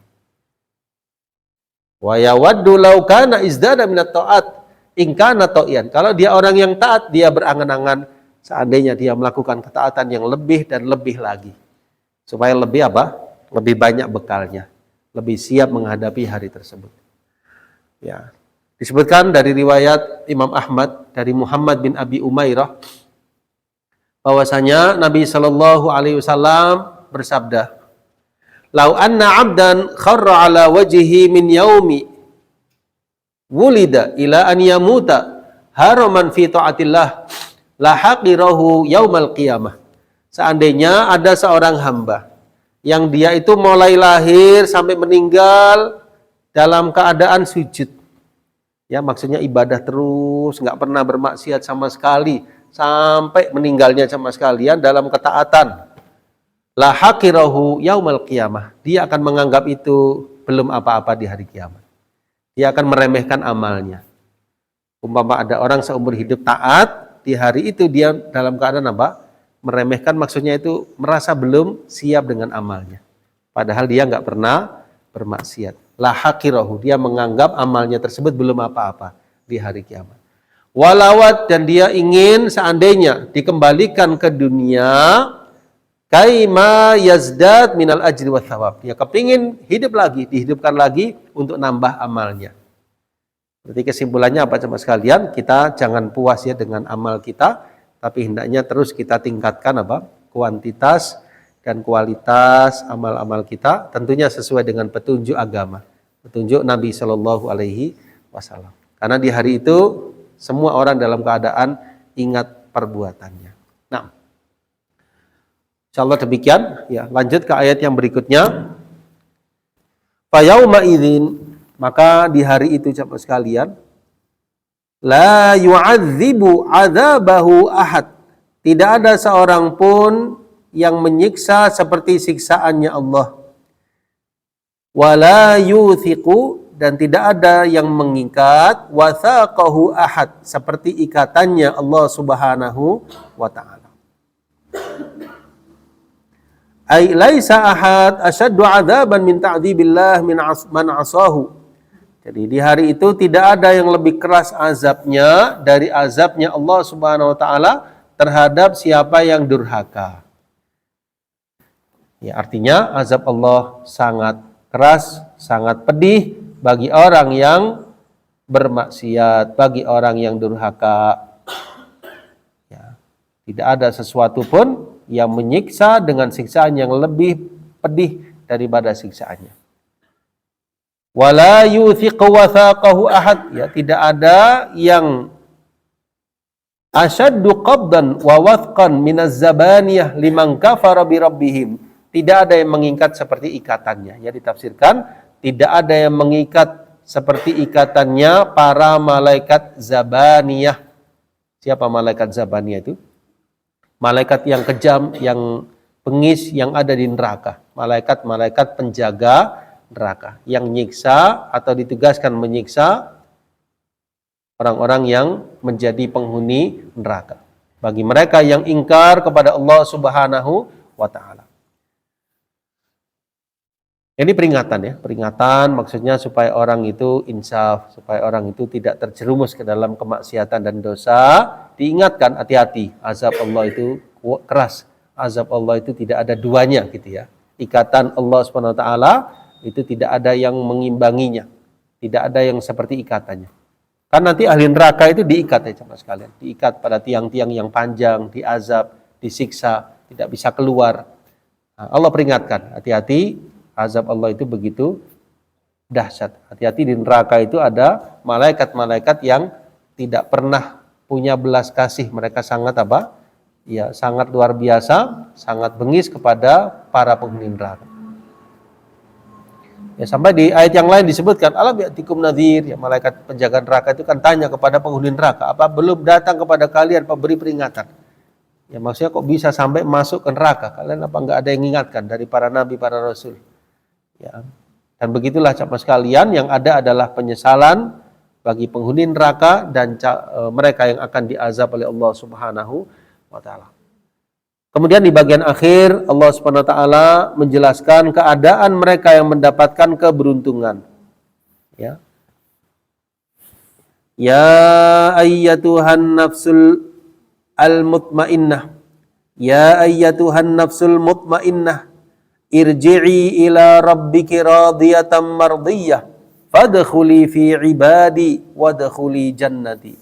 Speaker 1: Wa yawaddu law kana izdada minat ta'at in kana ta'iyan. Kalau dia orang yang taat, dia berangan-angan seandainya dia melakukan ketaatan yang lebih dan lebih lagi. Supaya lebih apa? Lebih banyak bekalnya, lebih siap menghadapi hari tersebut. Ya. Disebutkan dari riwayat Imam Ahmad dari Muhammad bin Abi Umairah bahwasanya Nabi Shallallahu alaihi wasallam bersabda, "Lau anna 'abdan kharra 'ala wajhihi min yaumi wulida ila an yamuta haraman fi ta'atillah la haqirahu yaumal qiyamah." Seandainya ada seorang hamba yang dia itu mulai lahir sampai meninggal dalam keadaan sujud. Ya, maksudnya ibadah terus, nggak pernah bermaksiat sama sekali sampai meninggalnya sama sekalian dalam ketaatan. La haqirahu yaumal qiyamah. Dia akan menganggap itu belum apa-apa di hari kiamat. Dia akan meremehkan amalnya. Umpama ada orang seumur hidup taat, di hari itu dia dalam keadaan apa? Meremehkan, maksudnya itu merasa belum siap dengan amalnya. padahal dia nggak pernah bermaksiat. La hakirahu, dia menganggap amalnya tersebut belum apa-apa di hari kiamat. Walawat, dan dia ingin seandainya dikembalikan ke dunia, kaima yazdad minal ajri wa thawab. Dia kepingin hidup lagi, dihidupkan lagi untuk nambah amalnya. Berarti kesimpulannya apa sama sekalian? Kita jangan puas ya dengan amal kita, tapi hendaknya terus kita tingkatkan apa? Kuantitas dan kualitas amal-amal kita, tentunya sesuai dengan petunjuk agama, petunjuk Nabi Shallallahu Alaihi Wasallam. Karena di hari itu semua orang dalam keadaan ingat perbuatannya. Nah, insyaallah demikian. Ya, lanjut ke ayat yang berikutnya. Fayauma idzin, maka di hari itu jemaah sekalian, la yu'adzibu 'adzabahu ahad. Tidak ada seorang pun yang menyiksa seperti siksaannya Allah. Wala yuthiqu, dan tidak ada yang mengikat wathaqahu ahad, seperti ikatannya Allah Subhanahu wa taala. Ai laisa ahad asyaddu 'adzaban min ta'dzibillah man asahu. Jadi di hari itu tidak ada yang lebih keras azabnya dari azabnya Allah Subhanahu wa taala terhadap siapa yang durhaka. Ya, artinya azab Allah sangat keras, sangat pedih bagi orang yang bermaksiat, bagi orang yang durhaka. Ya, tidak ada sesuatu pun yang menyiksa dengan siksaan yang lebih pedih daripada siksaannya. Wala yuthiqu wathaqahu ahad. Ya, tidak ada yang asyaddu qabdan wa wathqan minaz zabaniyah liman kafara bi rabbihim. Tidak ada yang mengikat seperti ikatannya. Ya, ditafsirkan, tidak ada yang mengikat seperti ikatannya para malaikat zabaniyah. Siapa malaikat zabaniyah itu? Malaikat yang kejam, yang bengis, yang ada di neraka. Malaikat-malaikat penjaga neraka. Yang nyiksa atau ditugaskan menyiksa orang-orang yang menjadi penghuni neraka. Bagi mereka yang ingkar kepada Allah Subhanahu wa ta'ala. Ini peringatan ya, peringatan maksudnya supaya orang itu insaf, supaya orang itu tidak terjerumus ke dalam kemaksiatan dan dosa. Diingatkan, hati-hati, azab Allah itu keras, azab Allah itu tidak ada duanya gitu ya. Ikatan Allah SWT itu tidak ada yang mengimbanginya, tidak ada yang seperti ikatannya. Kan nanti ahli neraka itu diikat ya sama sekalian, diikat pada tiang-tiang yang panjang, diazab, disiksa, tidak bisa keluar. Nah, Allah peringatkan, hati-hati. Azab Allah itu begitu dahsyat. Hati-hati, di neraka itu ada malaikat-malaikat yang tidak pernah punya belas kasih. Mereka sangat apa? Ya, sangat luar biasa, sangat bengis kepada para penghuni neraka. Ya, sampai di ayat yang lain disebutkan, alam ya'tikum nadhir, ya, malaikat penjaga neraka itu kan tanya kepada penghuni neraka, apa belum datang kepada kalian pemberi peringatan? Ya, maksudnya kok bisa sampai masuk ke neraka? Kalian apa enggak ada yang mengingatkan dari para nabi, para rasul? Ya. Dan begitulah jemaah sekalian, yang ada adalah penyesalan bagi penghuni neraka dan mereka yang akan diazab oleh Allah Subhanahu wa taala. Kemudian di bagian akhir Allah Subhanahu wa taala menjelaskan keadaan mereka yang mendapatkan keberuntungan. Ya. Ya ayyatuhan nafsul al-mutmainnah. Ya ayyatuhan nafsul mutmainnah. Irji'i ila rabbiki radiyatan mardiyah fadkhuli fi ibadi wadkhuli jannati.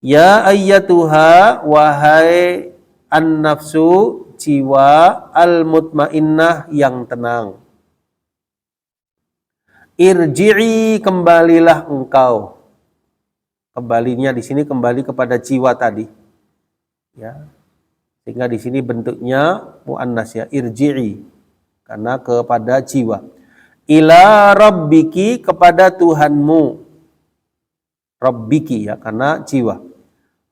Speaker 1: Ya ayyatuha, wahai an-nafsu, jiwa al-mutmainnah yang tenang. Irji'i, kembalilah engkau. Kembalinya di sini kembali kepada jiwa tadi. Ya. Sehingga di sini bentuknya muannas ya, irji'i, karena kepada jiwa. Ila rabbiki, kepada Tuhanmu. Rabbiki ya, karena jiwa.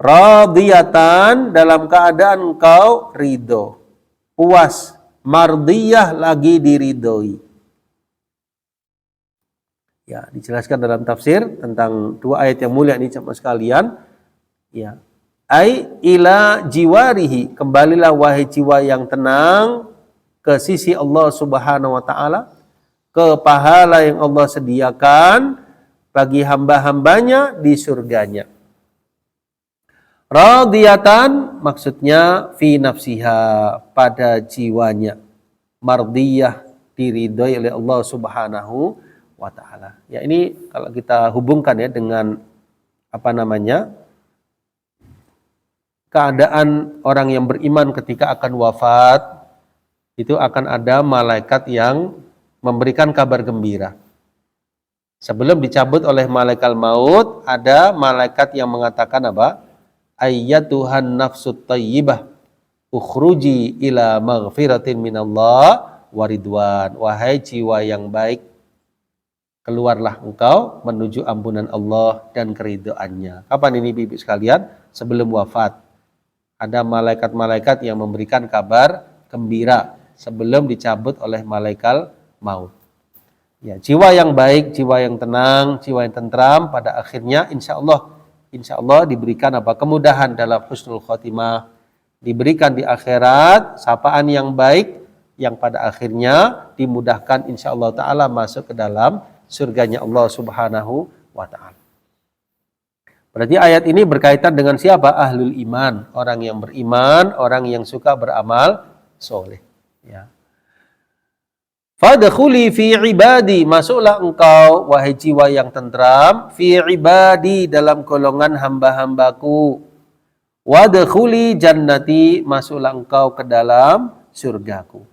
Speaker 1: Radiyatan, dalam keadaan engkau ridho, puas. Mardiyah, lagi diridhoi. Ya, dijelaskan dalam tafsir tentang dua ayat yang mulia ini jemaah sekalian. Ya. Ai ila jiwarihi, kembalilah wahai jiwa yang tenang ke sisi Allah Subhanahu wa taala, ke pahala yang Allah sediakan bagi hamba-hambanya di surganya. Radiyatan maksudnya fi nafsiha, pada jiwanya. Mardiyah, diridhoi oleh Allah Subhanahu wa taala. Ya, ini kalau kita hubungkan ya dengan keadaan orang yang beriman ketika akan wafat, itu akan ada malaikat yang memberikan kabar gembira. Sebelum dicabut oleh malaikat maut, ada malaikat yang mengatakan apa? Ayyatuhan nafsut thayyibah ukhruji ila maghfiratin minallah waridwan. Wahai jiwa yang baik, keluarlah engkau menuju ampunan Allah dan keridhaannya. Kapan ini Bibi sekalian? Sebelum wafat. Ada malaikat-malaikat yang memberikan kabar gembira sebelum dicabut oleh malaikat maut. Ya, jiwa yang baik, jiwa yang tenang, jiwa yang tentram, pada akhirnya insya Allah diberikan kemudahan dalam husnul khotimah, diberikan di akhirat sapaan yang baik yang pada akhirnya dimudahkan insya Allah taala masuk ke dalam surganya Allah Subhanahu wa taala. Berarti ayat ini berkaitan dengan siapa? Ahlul iman, orang yang beriman, orang yang suka beramal soleh. Ya. Fadkhuli fi ibadi, masuklah engkau wahai jiwa yang tentram, fi ibadi, dalam golongan hamba-hambaku. Wadkhuli jannati, masuklah engkau ke dalam surgaku.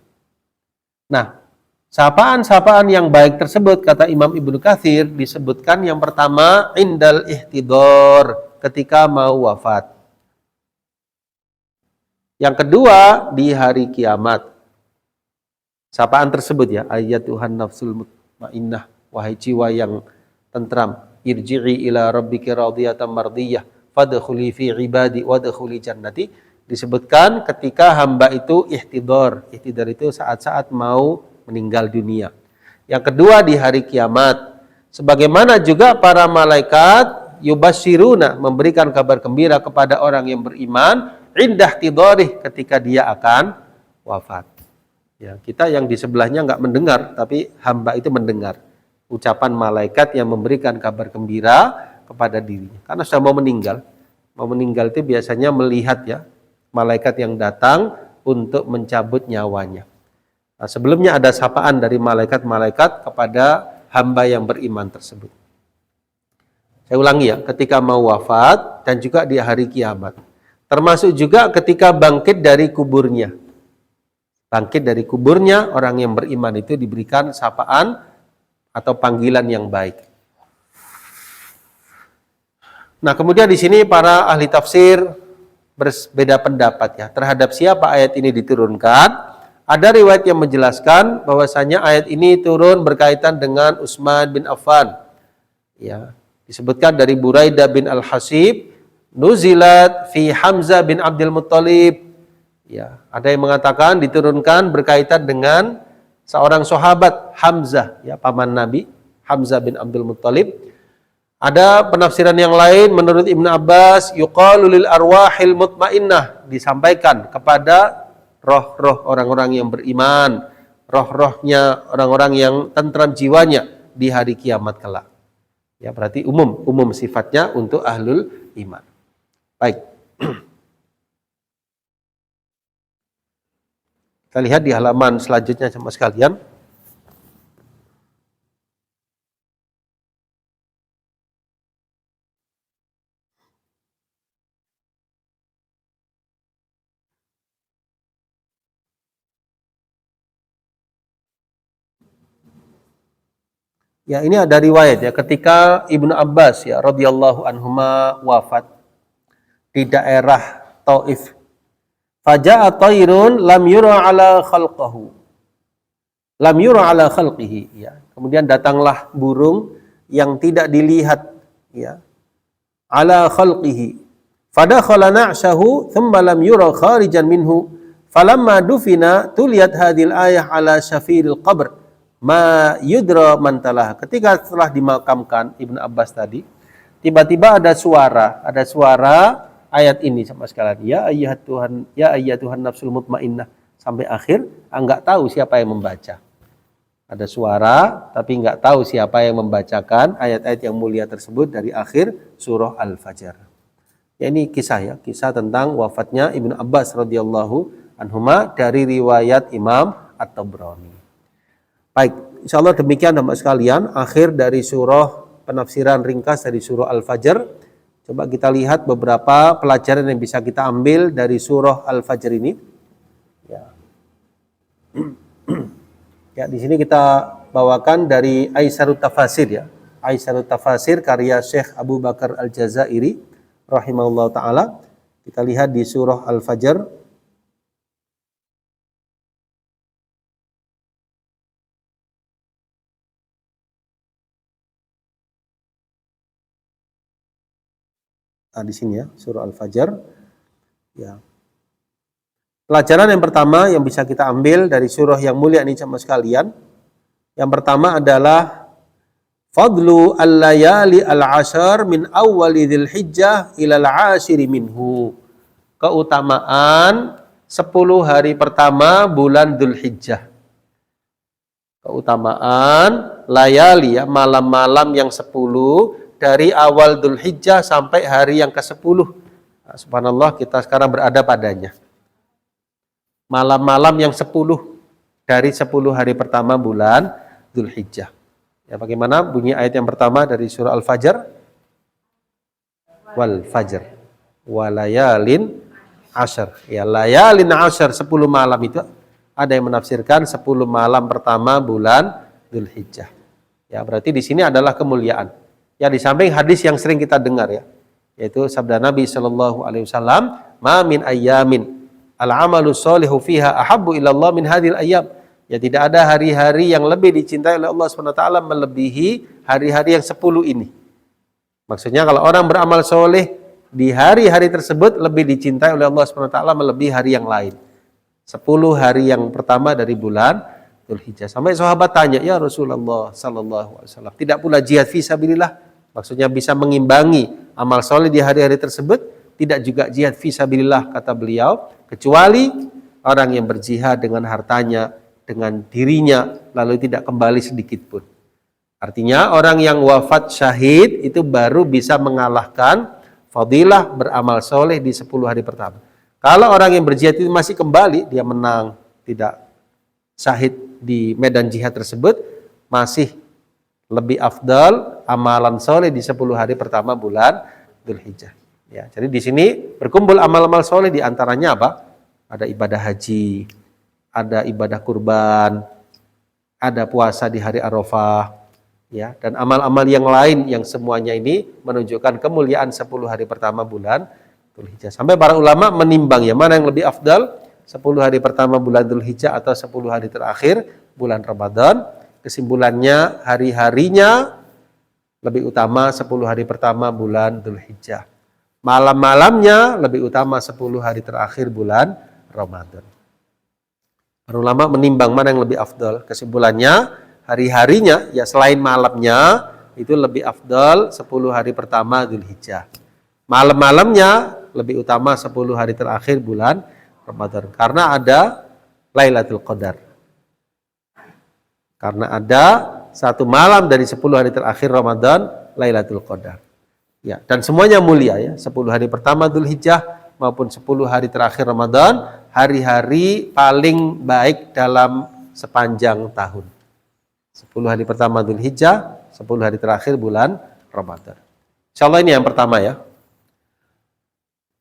Speaker 1: Nah, sapaan-sapaan yang baik tersebut, kata Imam Ibnu Katsir, disebutkan yang pertama indal ihtidor, ketika mau wafat. Yang kedua di hari kiamat. Sapaan tersebut ya, ayyatuhan nafsul mutmainnah, wahai jiwa yang tentram, irji'i ila rabbiki radiyatan mardiyah, fadkhuli fi ibadi wadkhuli jannati, disebutkan ketika hamba itu ihtidor. Ihtidor itu saat-saat mau meninggal dunia. Yang kedua di hari kiamat. Sebagaimana juga para malaikat yubasyiruna, memberikan kabar gembira kepada orang yang beriman, indah tidorih, ketika dia akan wafat. Ya, kita yang di sebelahnya nggak mendengar, tapi hamba itu mendengar ucapan malaikat yang memberikan kabar gembira kepada dirinya. Karena sudah mau meninggal. Mau meninggal itu biasanya melihat ya malaikat yang datang untuk mencabut nyawanya. Nah, sebelumnya ada sapaan dari malaikat-malaikat kepada hamba yang beriman tersebut. Saya ulangi ya, ketika mau wafat dan juga di hari kiamat. Termasuk juga ketika bangkit dari kuburnya. Bangkit dari kuburnya, orang yang beriman itu diberikan sapaan atau panggilan yang baik. Nah, kemudian di sini para ahli tafsir berbeda pendapat ya terhadap siapa ayat ini diturunkan. Ada riwayat yang menjelaskan bahwasanya ayat ini turun berkaitan dengan Utsman bin Affan. Ya, disebutkan dari Buraidah bin Al-Hasib, nuzilat fi Hamzah bin Abdul Muttalib. Ya, ada yang mengatakan diturunkan berkaitan dengan seorang sahabat Hamzah, ya, paman Nabi, Hamzah bin Abdul Muttalib. Ada penafsiran yang lain menurut Ibnu Abbas, yuqalu lil arwahil mutmainnah, disampaikan kepada roh-roh orang-orang yang beriman, roh-rohnya orang-orang yang tentram jiwanya di hari kiamat kelak. Ya, berarti umum sifatnya untuk ahlul iman. Baik. Kita lihat di halaman selanjutnya sama sekalian. Ya, ini ada riwayat ya ketika Ibnu Abbas ya radhiyallahu anhuma wafat di daerah Taif. Faja'a tairun lam yura ala khalqihi. Lam yura ala khalqihi, ya. Kemudian datanglah burung yang tidak dilihat ya. Ala khalqihi. Fadakhala na'shahu thumma lam yura kharijan minhu. Falamma dufina tuliyat hadhil ayah ala syafiril qabr. Ma yudra mantalah. Ketika setelah dimakamkan Ibnu Abbas tadi, tiba-tiba ada suara ayat ini sama sekalian. Ya ayyatuhan nafsul mutmainnah. sampai akhir, nggak tahu siapa yang membaca. Ada suara, tapi nggak tahu siapa yang membacakan ayat-ayat yang mulia tersebut dari akhir surah Al-Fajr. Ya, ini kisah tentang wafatnya Ibnu Abbas radhiyallahu anhuma dari riwayat Imam At-Tabrani. Baik, insyaallah demikian Bapak sekalian, akhir dari surah, penafsiran ringkas dari surah Al-Fajr. Coba kita lihat beberapa pelajaran yang bisa kita ambil dari surah Al-Fajr ini. Ya. Ya, di sini kita bawakan dari Aisarut Tafasir ya. Aisarut Tafasir karya Syekh Abu Bakar Al-Jazairi rahimahullah taala. Kita lihat di surah Al-Fajr. Di sini ya, surah Al-Fajr. Ya. Pelajaran yang pertama yang bisa kita ambil dari surah yang mulia ini sama sekalian. Yang pertama adalah fadlu al-layali al-ashar min awwali dzulhijjah ila al-ashiri minhu. Keutamaan 10 hari pertama bulan Dzulhijjah. Keutamaan layali ya, malam-malam yang 10 dari awal Dzulhijjah sampai hari yang ke-10. Nah, subhanallah, kita sekarang berada padanya. Malam-malam yang 10 dari 10 hari pertama bulan Dzulhijjah. Ya, bagaimana bunyi ayat yang pertama dari surah Al-Fajr? Wal fajr walayalin ashar. Ya, layalin ashar, 10 malam itu ada yang menafsirkan 10 malam pertama bulan Dzulhijjah. Ya, berarti di sini adalah kemuliaan. Ya, di samping hadis yang sering kita dengar ya, yaitu sabda Nabi sallallahu alaihi wasallam, "Ma min ayyamin al-amalu sholihu fiha ahabbu ilallah min hadhil ayyam." Ya, tidak ada hari-hari yang lebih dicintai oleh Allah SWT melebihi hari-hari yang 10 ini. Maksudnya kalau orang beramal soleh di hari-hari tersebut lebih dicintai oleh Allah SWT melebihi hari yang lain. 10 hari yang pertama dari bulan Dzulhijjah. Sampai sahabat tanya, "Ya Rasulullah sallallahu alaihi wasallam, tidak pula jihad fi sabilillah?" Maksudnya bisa mengimbangi amal soleh di hari-hari tersebut, tidak juga jihad fi sabilillah, kata beliau, kecuali orang yang berjihad dengan hartanya, dengan dirinya, lalu tidak kembali sedikit pun. Artinya orang yang wafat syahid itu baru bisa mengalahkan fadilah beramal soleh di 10 hari pertama. Kalau orang yang berjihad itu masih kembali, dia menang, tidak syahid di medan jihad tersebut, masih lebih afdal amalan soleh di 10 hari pertama bulan Dzulhijjah. Ya, jadi di sini berkumpul amal-amal soleh, di antaranya apa? Ada ibadah haji, ada ibadah kurban, ada puasa di hari Arafah, ya, dan amal-amal yang lain yang semuanya ini menunjukkan kemuliaan 10 hari pertama bulan Dzulhijjah. Sampai para ulama menimbang ya, mana yang lebih afdal, 10 hari pertama bulan Dzulhijjah atau 10 hari terakhir bulan Ramadan. Kesimpulannya, hari-harinya lebih utama 10 hari pertama bulan Dzulhijjah. Malam-malamnya lebih utama 10 hari terakhir bulan Ramadan. Para ulama menimbang mana yang lebih afdal. Kesimpulannya, hari-harinya ya selain malamnya itu lebih afdal 10 hari pertama Dzulhijjah. Malam-malamnya lebih utama 10 hari terakhir bulan Ramadan. Karena ada Lailatul Qadar. Karena ada satu malam dari 10 hari terakhir Ramadan, Lailatul Qadar. Ya, dan semuanya mulia ya. 10 hari pertama Dzulhijjah maupun 10 hari terakhir Ramadan, hari-hari paling baik dalam sepanjang tahun. 10 hari pertama Dzulhijjah, 10 hari terakhir bulan Ramadan. Insyaallah ini yang pertama ya.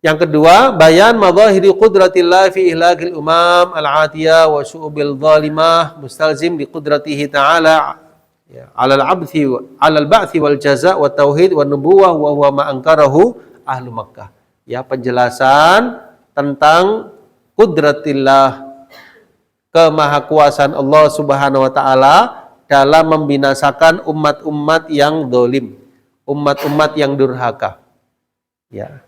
Speaker 1: Yang kedua, bayan madhahiri qudratillah fi ihlakil umam al-atiyah wa syu'ubil zalimah mustalzim li qudratihi ta'ala ya, 'alal 'abthi 'alal ba'thi wal jaza' wa tauhid wa nubuwah wa huwa ma ankarahu ahlu Makkah. Ya, penjelasan tentang qudratillah, kemahakuasaan Allah Subhanahu wa taala dalam membinasakan umat-umat yang zalim, umat-umat yang durhaka. Ya.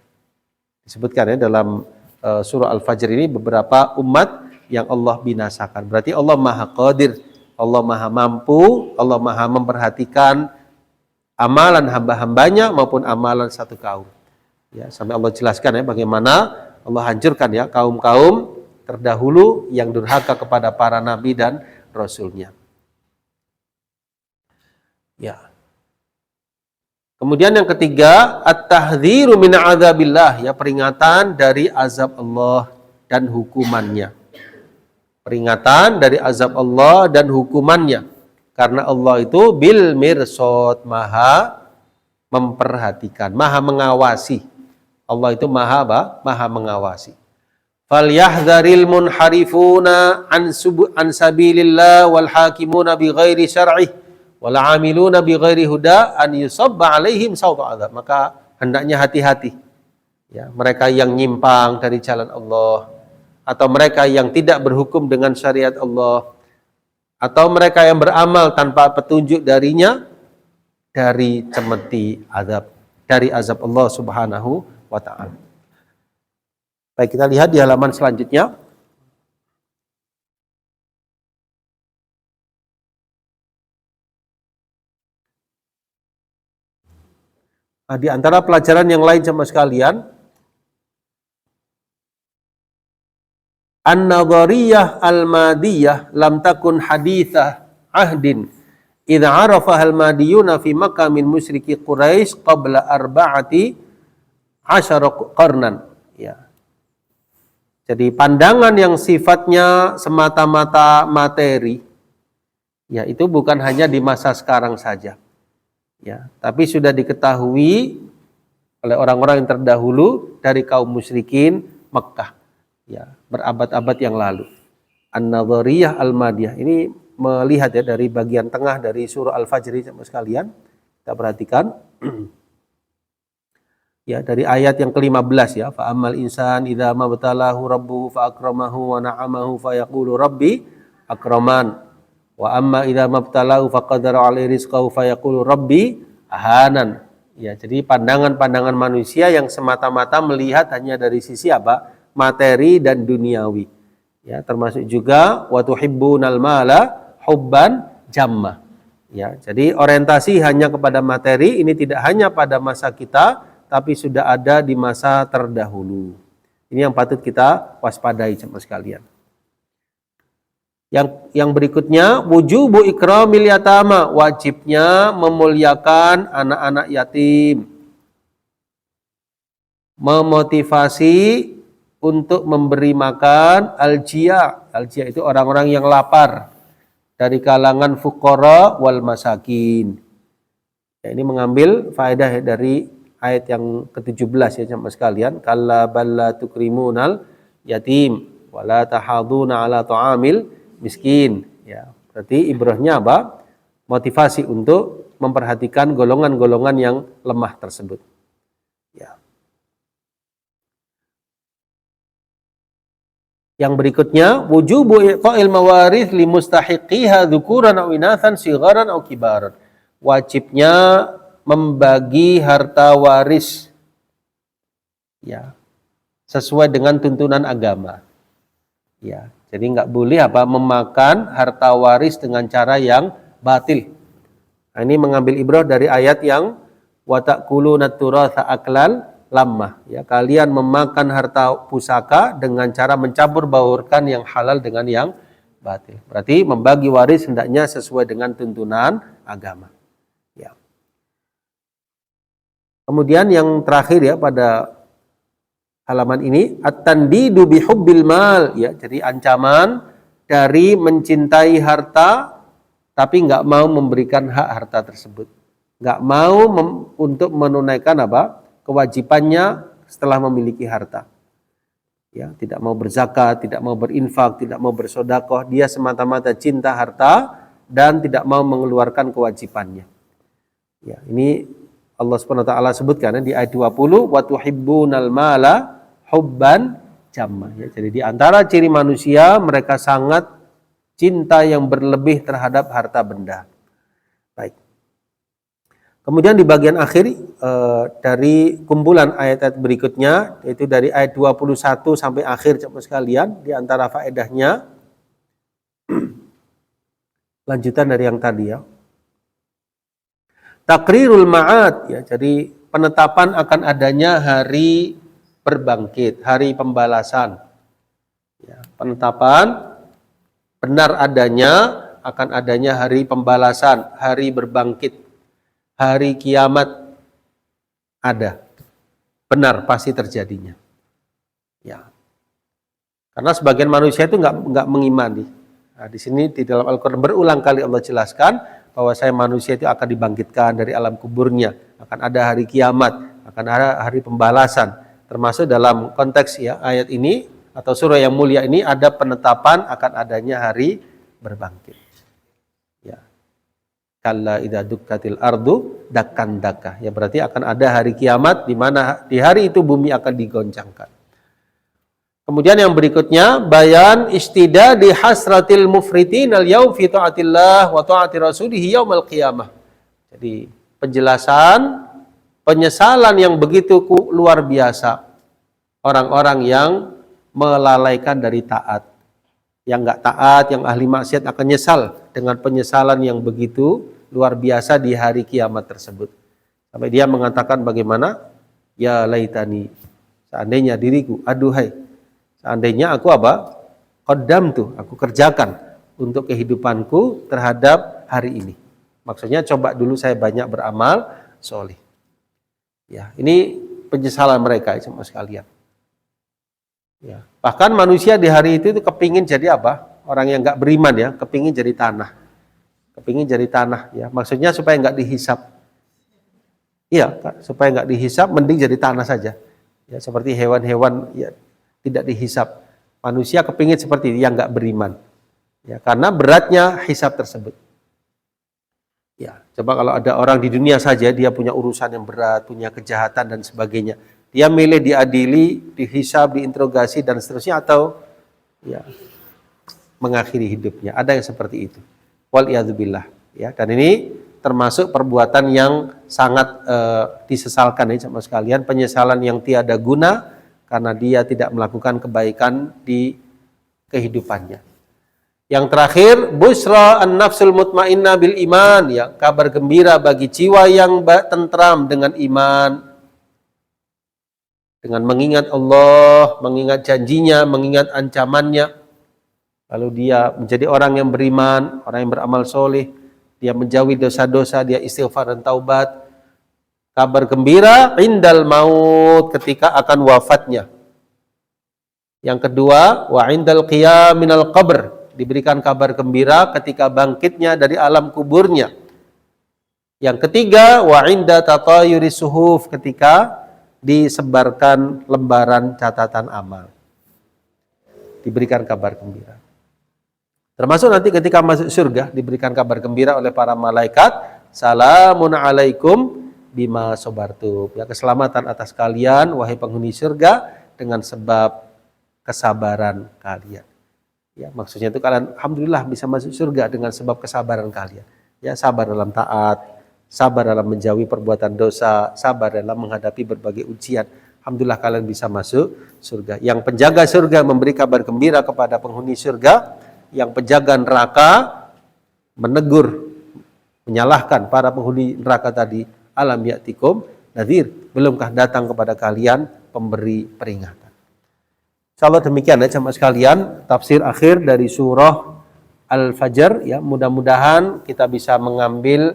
Speaker 1: Disebutkan ya dalam surah Al-Fajr ini beberapa umat yang Allah binasakan. Berarti Allah Maha Qadir, Allah Maha Mampu, Allah Maha memperhatikan amalan hamba-hambanya maupun amalan satu kaum. Ya, sampai Allah jelaskan ya bagaimana Allah hancurkan ya kaum-kaum terdahulu yang durhaka kepada para nabi dan rasulnya. Ya. Kemudian yang ketiga, at-tahdziru min adzabillah, ya, peringatan dari azab Allah dan hukumannya. Peringatan dari azab Allah dan hukumannya. Karena Allah itu bil mirsad, maha memperhatikan, maha mengawasi. Allah itu maha mengawasi. Falyahdharil munharifuna an sabilillah wal hakimuna bighairi syar'ih wal 'amiluna bighairi huda an yusabba 'alaihim sawtu adzab. Maka hendaknya hati-hati, ya, mereka yang nyimpang dari jalan Allah, atau mereka yang tidak berhukum dengan syariat Allah, atau mereka yang beramal tanpa petunjuk darinya, dari cemeti azab, dari azab Allah Subhanahu wa ta'ala. Baik, kita lihat di halaman selanjutnya. Nah, di antara pelajaran yang lain sama sekalian, an-nadhariyah al-madiyah lam takun hadithah ahdin idza arafaha al-madiyuna fi maqamin musyriki Quraisy qabla arba'ati asyara qarnan. Ya. Jadi pandangan yang sifatnya semata-mata materi, ya, itu bukan hanya di masa sekarang saja. Ya, tapi sudah diketahui oleh orang-orang yang terdahulu dari kaum musyrikin Mekkah, ya, berabad-abad yang lalu. An-nadhariyah al-madiyah ini melihat, ya, dari bagian tengah dari surah Al-Fajr sama sekalian. Kita perhatikan. Ya, dari ayat yang ke-15, ya, fa ammal insan idza mabtalahu rabbuhu fa akramahu wa na'amahu fa yaqulu rabbi akraman. Wa amma idza mabtalahu faqadara alaihi rizqahu fayaqulu rabbi ahanan. Ya, jadi pandangan-pandangan manusia yang semata-mata melihat hanya dari sisi apa? Materi dan duniawi. Ya, termasuk juga wa tuhibbunal mala hubban jamma. Ya, jadi orientasi hanya kepada materi ini tidak hanya pada masa kita, tapi sudah ada di masa terdahulu. Ini yang patut kita waspadai sama sekalian. Yang berikutnya, wujubu ikramil yatama, wajibnya memuliakan anak-anak yatim. Memotivasi untuk memberi makan al-jia'. Al-jia' itu orang-orang yang lapar dari kalangan fuqara wal masakin. Ya, ini mengambil faedah dari ayat yang ke-17, ya, sama sekalian. Kalla balla tukrimunal yatim wala tahaduna ala ta'amil miskin. Ya, berarti ibrahnya apa? Motivasi untuk memperhatikan golongan-golongan yang lemah tersebut. Ya. Yang berikutnya, wujubu iqa'il mawarith li mustahiqiha dzukuran aw inathan sigharan aw kibaran. Wajibnya membagi harta waris, ya, sesuai dengan tuntunan agama. Ya, jadi nggak boleh apa memakan harta waris dengan cara yang batil. Nah, ini mengambil ibrah dari ayat yang wa ta'kuluna turatsa aklan lamma. Ya, kalian memakan harta pusaka dengan cara mencampur baurkan yang halal dengan yang batil. Berarti membagi waris hendaknya sesuai dengan tuntunan agama. Ya. Kemudian yang terakhir, ya, pada halaman ini, at-tandidu bihubbil mal, ya, jadi ancaman dari mencintai harta tapi nggak mau memberikan hak harta tersebut, nggak mau untuk menunaikan apa kewajibannya setelah memiliki harta, ya, tidak mau berzakat, tidak mau berinfak, tidak mau bersodakoh, dia semata-mata cinta harta dan tidak mau mengeluarkan kewajibannya. Ya, ini Allah SWT sebutkan, ya, di ayat 20, wa tuhibbunal mala hubban jamma. Ya, jadi di antara ciri manusia, mereka sangat cinta yang berlebih terhadap harta benda. Baik. Kemudian di bagian akhir dari kumpulan ayat-ayat berikutnya, yaitu dari ayat 21 sampai akhir, Bapak sekalian, di antara faedahnya lanjutan dari yang tadi, ya. Takrirul ma'ad, ya, jadi penetapan akan adanya hari berbangkit, hari pembalasan. Ya, penetapan benar adanya, akan adanya hari pembalasan, hari berbangkit, hari kiamat ada. Benar pasti terjadinya. Ya. Karena sebagian manusia itu nggak mengimani. Nah, di sini di dalam Al-Quran berulang kali Allah jelaskan bahwa manusia itu akan dibangkitkan dari alam kuburnya, akan ada hari kiamat, akan ada hari pembalasan. Termasuk dalam konteks ya ayat ini atau surah yang mulia ini ada penetapan akan adanya hari berbangkit. Ya. Kalla idza dukkatil ardu dakkan dakka. Ya berarti akan ada hari kiamat di mana di hari itu bumi akan digoncangkan. Kemudian yang berikutnya bayan istidadi hasratil mufritin al yaum fi taatillah wa taati rasulih yaumil qiyamah. Jadi penjelasan penyesalan yang begitu luar biasa orang-orang yang melalaikan dari taat. Yang enggak taat, yang ahli maksiat akan nyesal dengan penyesalan yang begitu luar biasa di hari kiamat tersebut. Sampai dia mengatakan bagaimana? Ya laitani, seandainya diriku, aduhai, seandainya aku apa? Qaddam tuh, aku kerjakan untuk kehidupanku terhadap hari ini. Maksudnya coba dulu saya banyak beramal soleh. Ya, ini penyesalan mereka semua sekalian. Ya, bahkan manusia di hari itu kepingin jadi apa? Orang yang nggak beriman ya, kepingin jadi tanah. Kepingin jadi tanah ya. Maksudnya supaya nggak dihisap. Iya, supaya nggak dihisap, mending jadi tanah saja. Ya, seperti hewan-hewan ya tidak dihisap. Manusia kepingin seperti itu, yang nggak beriman. Ya, karena beratnya hisap tersebut. Ya, coba kalau ada orang di dunia saja dia punya urusan yang berat, punya kejahatan dan sebagainya. Dia milih diadili, dihisab, diinterogasi dan seterusnya atau ya mengakhiri hidupnya. Ada yang seperti itu. Waliyadzubillah. Ya, dan ini termasuk perbuatan yang sangat disesalkan ya sama sekalian, penyesalan yang tiada guna karena dia tidak melakukan kebaikan di kehidupannya. Yang terakhir, busra an-nafsul mutmainnah bil iman, ya, kabar gembira bagi jiwa yang tentram dengan iman. Dengan mengingat Allah, mengingat janjinya, mengingat ancamannya. Lalu dia menjadi orang yang beriman, orang yang beramal soleh, dia menjauhi dosa-dosa, dia istighfar dan taubat. Kabar gembira indal maut, ketika akan wafatnya. Yang kedua, wa indal qiyam minal qabr, diberikan kabar gembira ketika bangkitnya dari alam kuburnya. Yang ketiga, wa inda tatayuri suhuf, ketika disebarkan lembaran catatan amal. Diberikan kabar gembira. Termasuk nanti ketika masuk surga diberikan kabar gembira oleh para malaikat, salamun alaikum bima sobartum. Ya, keselamatan atas kalian wahai penghuni surga dengan sebab kesabaran kalian. Ya, maksudnya itu kalian alhamdulillah bisa masuk surga dengan sebab kesabaran kalian. Ya, sabar dalam taat, sabar dalam menjauhi perbuatan dosa, sabar dalam menghadapi berbagai ujian. Alhamdulillah kalian bisa masuk surga. Yang penjaga surga memberi kabar gembira kepada penghuni surga. Yang penjaga neraka menegur, menyalahkan para penghuni neraka tadi. Alam ya'tikum nadhir, belumkah datang kepada kalian pemberi peringatan. Insyaallah demikian ya jemaah sekalian tafsir akhir dari surah Al-Fajr ya, mudah-mudahan kita bisa mengambil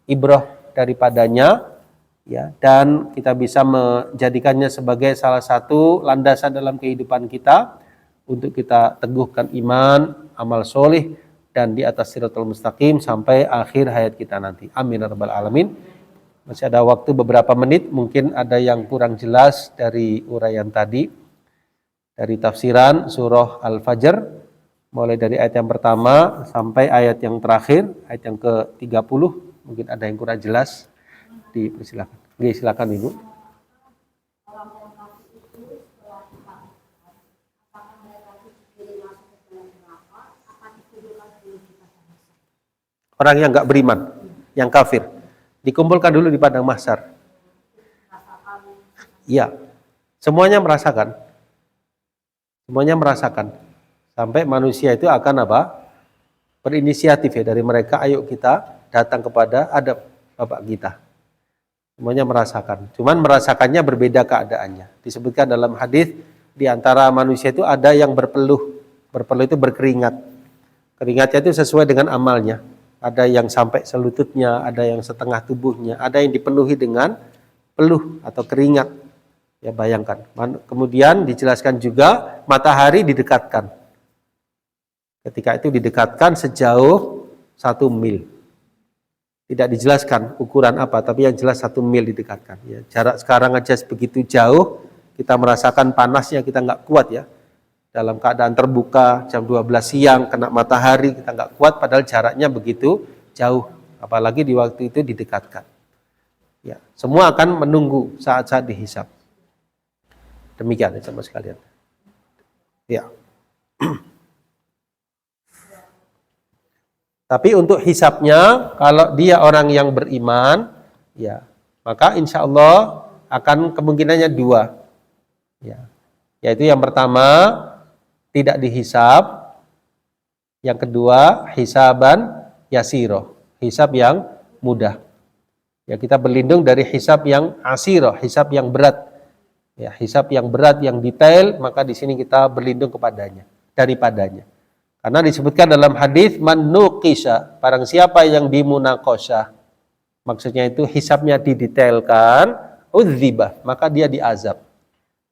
Speaker 1: ibrah daripadanya ya, dan kita bisa menjadikannya sebagai salah satu landasan dalam kehidupan kita untuk kita teguhkan iman, amal soleh, dan di atas siratal mustaqim sampai akhir hayat kita nanti. Amin ya rabbal alamin. Masih ada waktu beberapa menit, mungkin ada yang kurang jelas dari uraian tadi, dari tafsiran surah Al-Fajr, mulai dari ayat yang pertama sampai ayat yang terakhir, ayat yang ke-30, mungkin ada yang kurang jelas, dipersilakan. Oke, silakan Ibu. Orang yang nggak beriman, yang kafir, dikumpulkan dulu di padang mahsyar. Iya, semuanya merasakan. Semuanya merasakan. Sampai manusia itu akan apa? Berinisiatif ya dari mereka, ayo kita datang kepada adab Bapak kita. Semuanya merasakan. Cuman merasakannya berbeda keadaannya. Disebutkan dalam hadis di antara manusia itu ada yang berpeluh. Berpeluh itu berkeringat. Keringatnya itu sesuai dengan amalnya. Ada yang sampai selututnya, ada yang setengah tubuhnya, ada yang dipenuhi dengan peluh atau keringat. Ya bayangkan. Kemudian dijelaskan juga matahari didekatkan. Ketika itu didekatkan sejauh 1 mil. Tidak dijelaskan ukuran apa, tapi yang jelas 1 mil didekatkan. Ya, jarak sekarang aja begitu jauh, kita merasakan panasnya, kita nggak kuat ya. Dalam keadaan terbuka, jam 12 siang, kena matahari, kita nggak kuat, padahal jaraknya begitu jauh. Apalagi di waktu itu didekatkan. Ya, semua akan menunggu saat-saat dihisab. Demikian ya sama sekalian. Ya. Tapi untuk hisabnya, kalau dia orang yang beriman, ya, maka insya Allah akan kemungkinannya 2. Ya. Yaitu yang pertama, tidak dihisab. Yang kedua, hisaban yasiroh. Hisab yang mudah. Ya, kita berlindung dari hisab yang asiroh, hisab yang berat. Ya, hisab yang berat, yang detail, maka di sini kita berlindung daripadanya. Karena disebutkan dalam hadis man nuqisha, barang siapa yang dimunaqasyah, maksudnya itu hisabnya didetailkan, udzibah, maka dia diazab.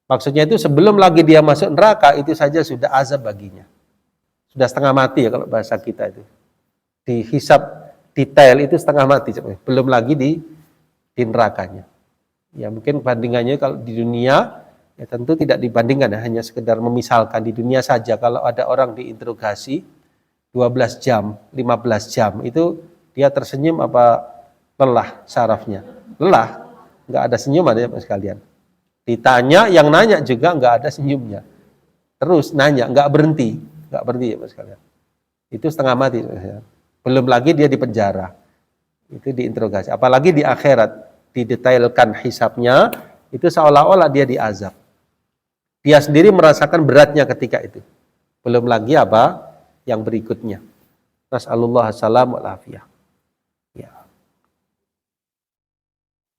Speaker 1: Maksudnya itu sebelum lagi dia masuk neraka itu saja sudah azab baginya. Sudah setengah mati ya kalau bahasa kita itu. Dihisab detail itu setengah mati, belum lagi di nerakanya. Ya mungkin bandingannya kalau di dunia ya tentu tidak dibandingkan ya, hanya sekedar memisalkan di dunia saja kalau ada orang diinterogasi 12 jam, 15 jam itu dia tersenyum apa lelah sarafnya? Lelah, nggak ada senyum ada ya sekalian. Ditanya yang nanya juga nggak ada senyumnya. Terus nanya, nggak berhenti ya Mas sekalian. Itu setengah mati. Ya. Belum lagi dia di penjara. Itu diinterogasi. Apalagi di akhirat didetailkan hisabnya, itu seolah-olah dia diazab. Dia sendiri merasakan beratnya ketika itu. Belum lagi apa yang berikutnya. Nas'alullah salam wal afiyah. Ya.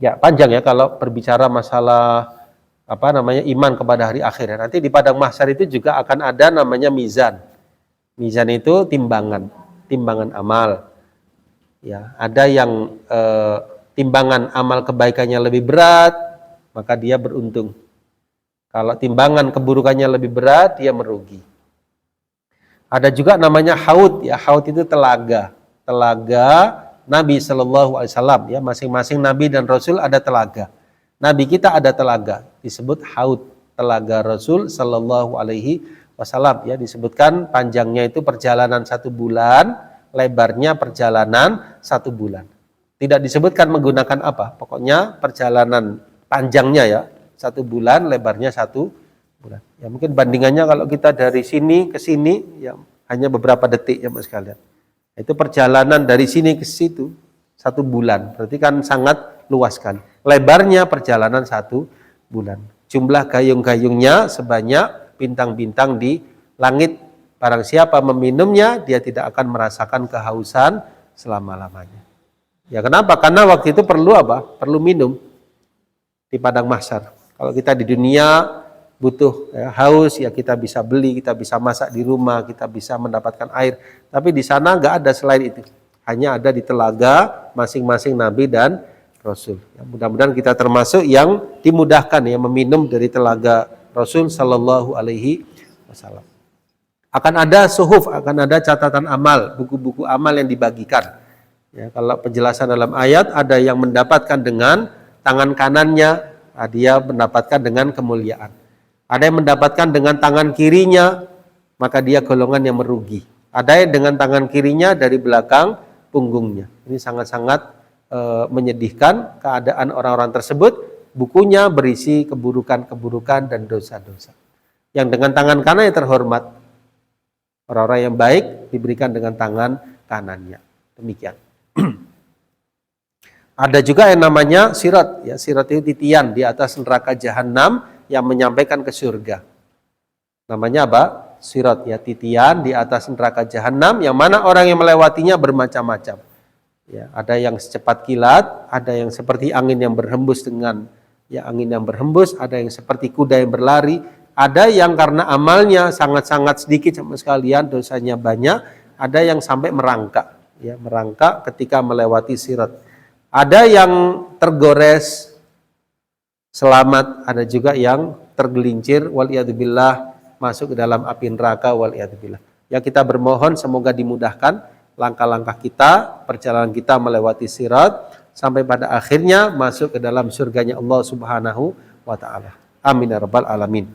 Speaker 1: Ya, panjang ya kalau berbicara masalah iman kepada hari akhir. Nanti di padang mahsyar itu juga akan ada namanya mizan. Mizan itu timbangan amal. Ya, ada yang timbangan amal kebaikannya lebih berat, maka dia beruntung. Kalau timbangan keburukannya lebih berat, dia merugi. Ada juga namanya haud, ya haud itu telaga Nabi Shallallahu Alaihi Wasallam. Ya masing-masing Nabi dan Rasul ada telaga. Nabi kita ada telaga, disebut haud, telaga Rasul Shallallahu Alaihi Wasallam. Ya disebutkan panjangnya itu perjalanan 1 bulan, lebarnya perjalanan 1 bulan. Tidak disebutkan menggunakan apa, pokoknya perjalanan panjangnya ya 1 bulan, lebarnya 1 bulan. Ya mungkin bandingannya kalau kita dari sini ke sini ya hanya beberapa detik ya Mas sekalian. Itu perjalanan dari sini ke situ 1 bulan. Berarti kan sangat luas kan. Lebarnya perjalanan 1 bulan. Jumlah gayung-gayungnya sebanyak bintang-bintang di langit. Barang siapa meminumnya, dia tidak akan merasakan kehausan selama-lamanya. Ya kenapa? Karena waktu itu perlu apa? Perlu minum di padang mahsyar. Kalau kita di dunia butuh ya, haus, ya kita bisa beli, kita bisa masak di rumah, kita bisa mendapatkan air. Tapi di sana nggak ada selain itu. Hanya ada di telaga masing-masing Nabi dan Rasul. Ya, mudah-mudahan kita termasuk yang dimudahkan ya meminum dari telaga Rasul Sallallahu Alaihi Wasallam. Akan ada suhuf, akan ada catatan amal, buku-buku amal yang dibagikan. Ya, kalau penjelasan dalam ayat ada yang mendapatkan dengan tangan kanannya, dia mendapatkan dengan kemuliaan. Ada yang mendapatkan dengan tangan kirinya, maka dia golongan yang merugi. Ada yang dengan tangan kirinya dari belakang punggungnya. Ini sangat-sangat menyedihkan keadaan orang-orang tersebut. Bukunya berisi keburukan-keburukan dan dosa-dosa. Yang dengan tangan kanan yang terhormat. Orang-orang yang baik diberikan dengan tangan kanannya. Demikian. Ada juga yang namanya sirat. Ya, sirat itu titian di atas neraka jahanam yang menyampaikan ke surga. Namanya apa? Sirat, ya titian di atas neraka jahanam yang mana orang yang melewatinya bermacam-macam. Ya, ada yang secepat kilat, ada yang seperti angin yang berhembus ada yang seperti kuda yang berlari, Ada yang karena amalnya sangat-sangat sedikit sama sekalian, dosanya banyak, ada yang sampai merangkak, ya, merangkak ketika melewati sirat. Ada yang tergores selamat, ada juga yang tergelincir waliyadzubillah masuk ke dalam api neraka waliyadzubillah. Ya, kita bermohon semoga dimudahkan langkah-langkah kita, perjalanan kita melewati sirat sampai pada akhirnya masuk ke dalam surganya Allah Subhanahu wa taala. Amin ya rabbal alamin.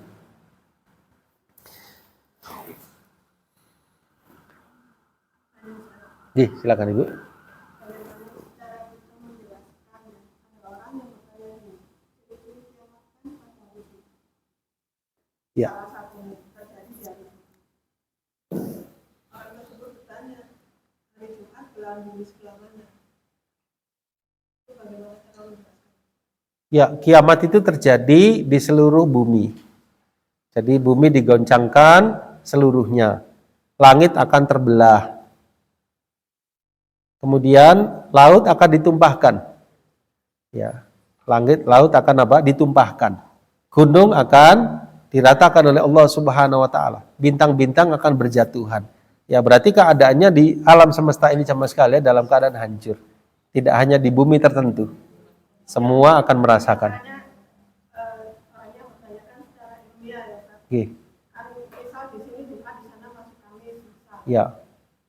Speaker 1: Silakan Ibu. Ya. Ya, kiamat itu terjadi di seluruh bumi. Jadi bumi digoncangkan seluruhnya. Langit akan terbelah. Kemudian laut akan ditumpahkan. Ya, laut akan apa? Ditumpahkan. Gunung akan diratakan oleh Allah Subhanahu wa taala. Bintang-bintang akan berjatuhan. Ya, berarti keadaannya di alam semesta ini sama sekali dalam keadaan hancur. Tidak hanya di bumi tertentu. Semua akan merasakan. Ya,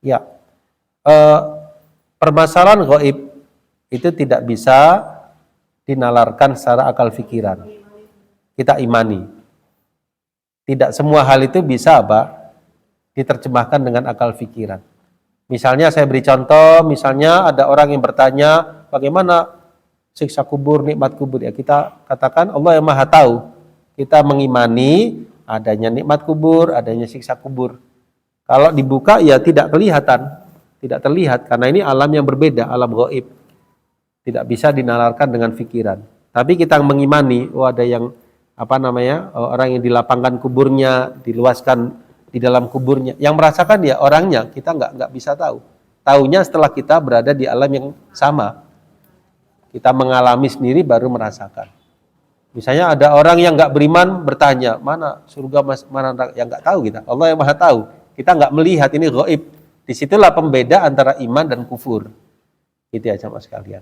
Speaker 1: ya. Permasalahan gaib itu tidak bisa dinalarkan secara akal pikiran. Kita imani. Tidak semua hal itu bisa apa? Diterjemahkan dengan akal pikiran. Misalnya saya beri contoh, misalnya ada orang yang bertanya, bagaimana siksa kubur, nikmat kubur? Ya, kita katakan Allah yang Maha Tahu. Kita mengimani adanya nikmat kubur, adanya siksa kubur. Kalau dibuka ya tidak kelihatan. Tidak terlihat karena ini alam yang berbeda, alam gaib. Tidak bisa dinalarkan dengan pikiran. Tapi kita mengimani, ada yang orang yang dilapangkan kuburnya, diluaskan di dalam kuburnya. Yang merasakan ya orangnya, kita nggak bisa tahu. Taunya setelah kita berada di alam yang sama. Kita mengalami sendiri baru merasakan. Misalnya ada orang yang nggak beriman bertanya, mana surga, mana neraka? Yang nggak tahu kita. Allah yang Maha Tahu. Kita nggak melihat, ini gaib. Disitulah pembeda antara iman dan kufur. Gitu ya sama sekalian.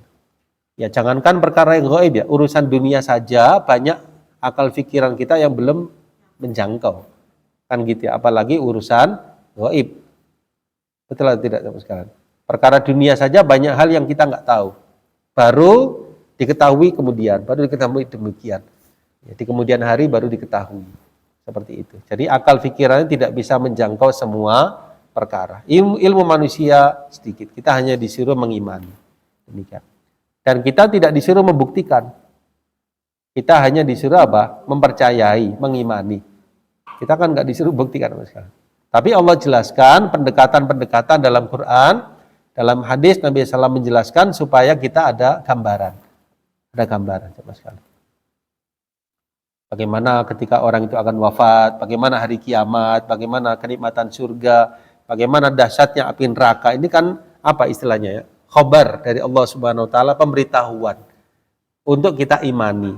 Speaker 1: Ya jangankan perkara yang gaib ya, urusan dunia saja banyak akal pikiran kita yang belum menjangkau. Kan gitu ya, apalagi urusan gaib. Betul atau tidak sama sekalian? Perkara dunia saja banyak hal yang kita nggak tahu. Baru diketahui kemudian, baru diketahui demikian. Ya, di kemudian hari baru diketahui. Seperti itu. Jadi akal pikirannya tidak bisa menjangkau semua perkara. Ilmu manusia sedikit. Kita hanya disuruh mengimani. Demikian. Dan kita tidak disuruh membuktikan. Kita hanya disuruh apa? Mempercayai, mengimani. Kita kan nggak disuruh buktikan sama sekali. Tapi Allah jelaskan pendekatan-pendekatan dalam Quran, dalam hadis Nabi SAW menjelaskan supaya kita ada gambaran. Ada gambaran sama sekali. Bagaimana ketika orang itu akan wafat, bagaimana hari kiamat, bagaimana kenikmatan surga, bagaimana dahsyatnya api neraka. Ini kan apa istilahnya ya? Khobar dari Allah Subhanahu wa taala, pemberitahuan untuk kita imani.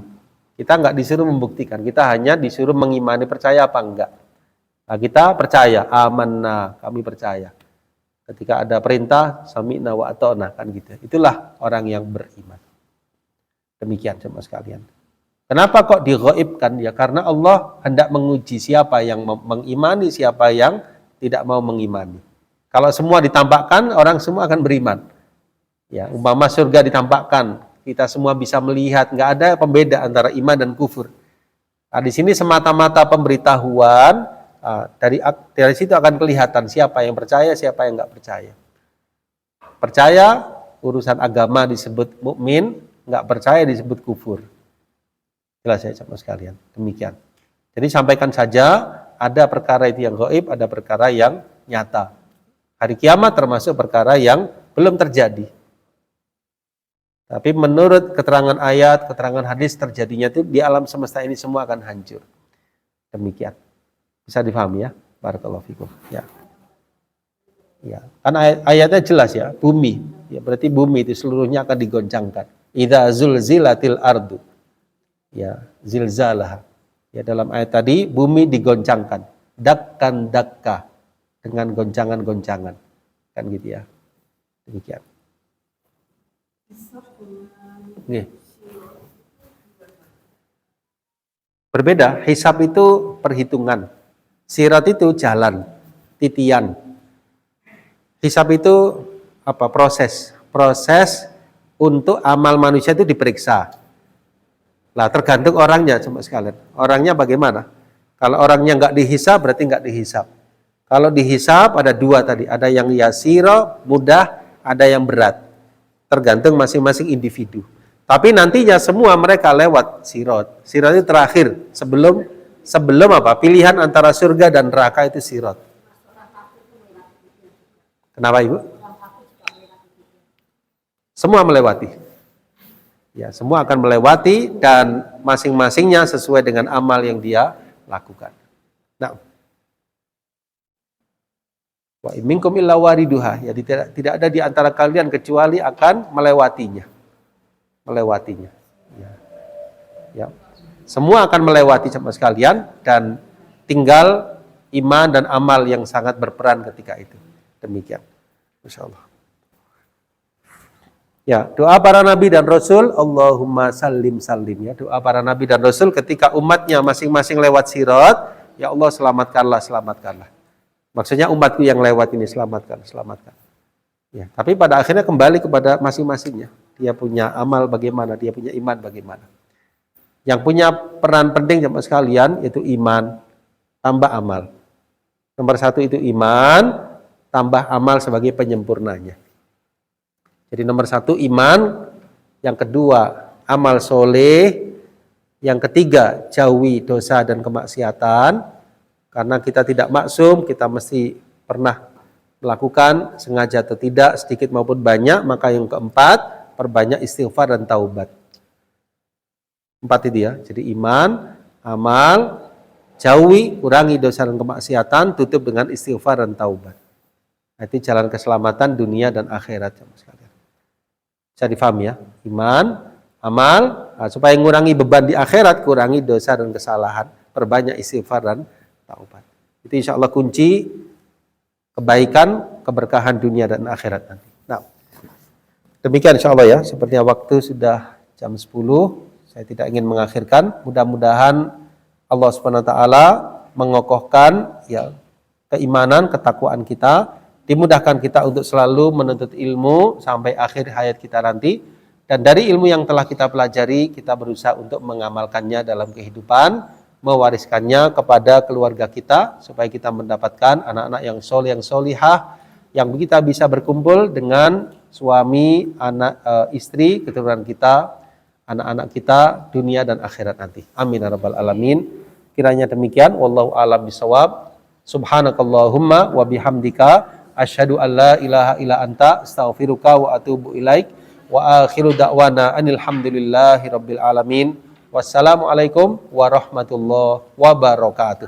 Speaker 1: Kita nggak disuruh membuktikan, kita hanya disuruh mengimani, percaya apa enggak. Nah, kita percaya, amanna, kami percaya. Ketika ada perintah, sami'na wa ata'na, kan gitu. Itulah orang yang beriman. Demikian sama sekalian. Kenapa kok dighaibkan? Ya karena Allah hendak menguji siapa yang mengimani, siapa yang tidak mau mengimani. Kalau semua ditampakkan, orang semua akan beriman. Ya, umpama surga ditampakkan, kita semua bisa melihat, nggak ada pembeda antara iman dan kufur. Nah, di sini semata-mata pemberitahuan, dari situ akan kelihatan siapa yang percaya, siapa yang nggak percaya. Percaya urusan agama disebut mukmin, nggak percaya disebut kufur. Jelas ya sama sekalian. Demikian. Jadi sampaikan saja, ada perkara itu yang gaib, ada perkara yang nyata. Hari kiamat termasuk perkara yang belum terjadi. Tapi menurut keterangan ayat, keterangan hadis terjadinya itu di alam semesta ini semua akan hancur. Demikian. Bisa difahami ya? Barakallahu fikum. Ya. Ya, kan ayatnya jelas ya, bumi. Ya, berarti bumi itu seluruhnya akan digoncangkan. Idza zulzilatil ardu. Ya, zilzalaha. Ya, dalam ayat tadi bumi digoncangkan, dakkan dakka, dengan goncangan-goncangan, kan gitu ya. Demikian. Nih. Berbeda, hisab itu perhitungan, sirat itu jalan, titian. Hisab itu apa? Proses untuk amal manusia itu diperiksa. Lah tergantung orangnya cuma sekalian. Orangnya bagaimana? Kalau orangnya nggak dihisab berarti nggak dihisab. Kalau dihisab ada dua tadi, ada yang yasiro, mudah, ada yang berat. Tergantung masing-masing individu. Tapi nantinya semua mereka lewat sirot. Sirot itu terakhir sebelum apa? Pilihan antara surga dan neraka itu sirot. Kenapa Ibu? Semua melewati. Ya, semua akan melewati dan masing-masingnya sesuai dengan amal yang dia lakukan. Nah, wa minkum illa wariduha, ya tidak ada di antara kalian kecuali akan melewatinya. Ya. Ya. Semua akan melewati sama sekalian dan tinggal iman dan amal yang sangat berperan ketika itu. Demikian. Insyaallah. Ya, doa para nabi dan rasul, Allahumma sallim sallim, ya, doa para nabi dan rasul ketika umatnya masing-masing lewat sirat, ya Allah selamatkanlah. Maksudnya umatku yang lewat ini selamatkan. Ya, tapi pada akhirnya kembali kepada masing-masingnya. Dia punya amal bagaimana, dia punya iman bagaimana. Yang punya peran penting sama sekalian itu iman tambah amal. Nomor satu itu iman tambah amal sebagai penyempurnanya. Jadi nomor satu iman, yang kedua amal soleh, yang ketiga jauhi dosa dan kemaksiatan. Karena kita tidak maksum, kita mesti pernah melakukan sengaja atau tidak, sedikit maupun banyak. Maka yang keempat, perbanyak istighfar dan taubat. 4 itu ya. Jadi iman, amal, jauhi, kurangi dosa dan kemaksiatan, tutup dengan istighfar dan taubat. Nah, itu jalan keselamatan dunia dan akhirat sama sekali. Bisa difahami ya, iman, amal, supaya mengurangi beban di akhirat, kurangi dosa dan kesalahan, perbanyak istighfar dan taubat. Itu insya Allah kunci kebaikan, keberkahan dunia dan akhirat nanti. Nah, demikian insya Allah ya, sepertinya waktu sudah jam 10, saya tidak ingin mengakhirkan. Mudah-mudahan Allah SWT mengokohkan ya keimanan, ketakwaan kita, dimudahkan kita untuk selalu menuntut ilmu sampai akhir hayat kita nanti. Dan dari ilmu yang telah kita pelajari, kita berusaha untuk mengamalkannya dalam kehidupan, mewariskannya kepada keluarga kita, supaya kita mendapatkan anak-anak yang soleh, yang solihah, yang kita bisa berkumpul dengan suami, anak, istri, keturunan kita, anak-anak kita, dunia dan akhirat nanti. Amin ya rabbal alamin. Kiranya demikian. Wallahu a'lam bishawab. Subhanakallahumma wa bihamdika asyhadu an la ilaha illa anta astaghfiruka wa atubu ilaik wa akhiru da'wana anil hamdulillahi rabbil alamin. Wassalamualaikum warahmatullahi wabarakatuh.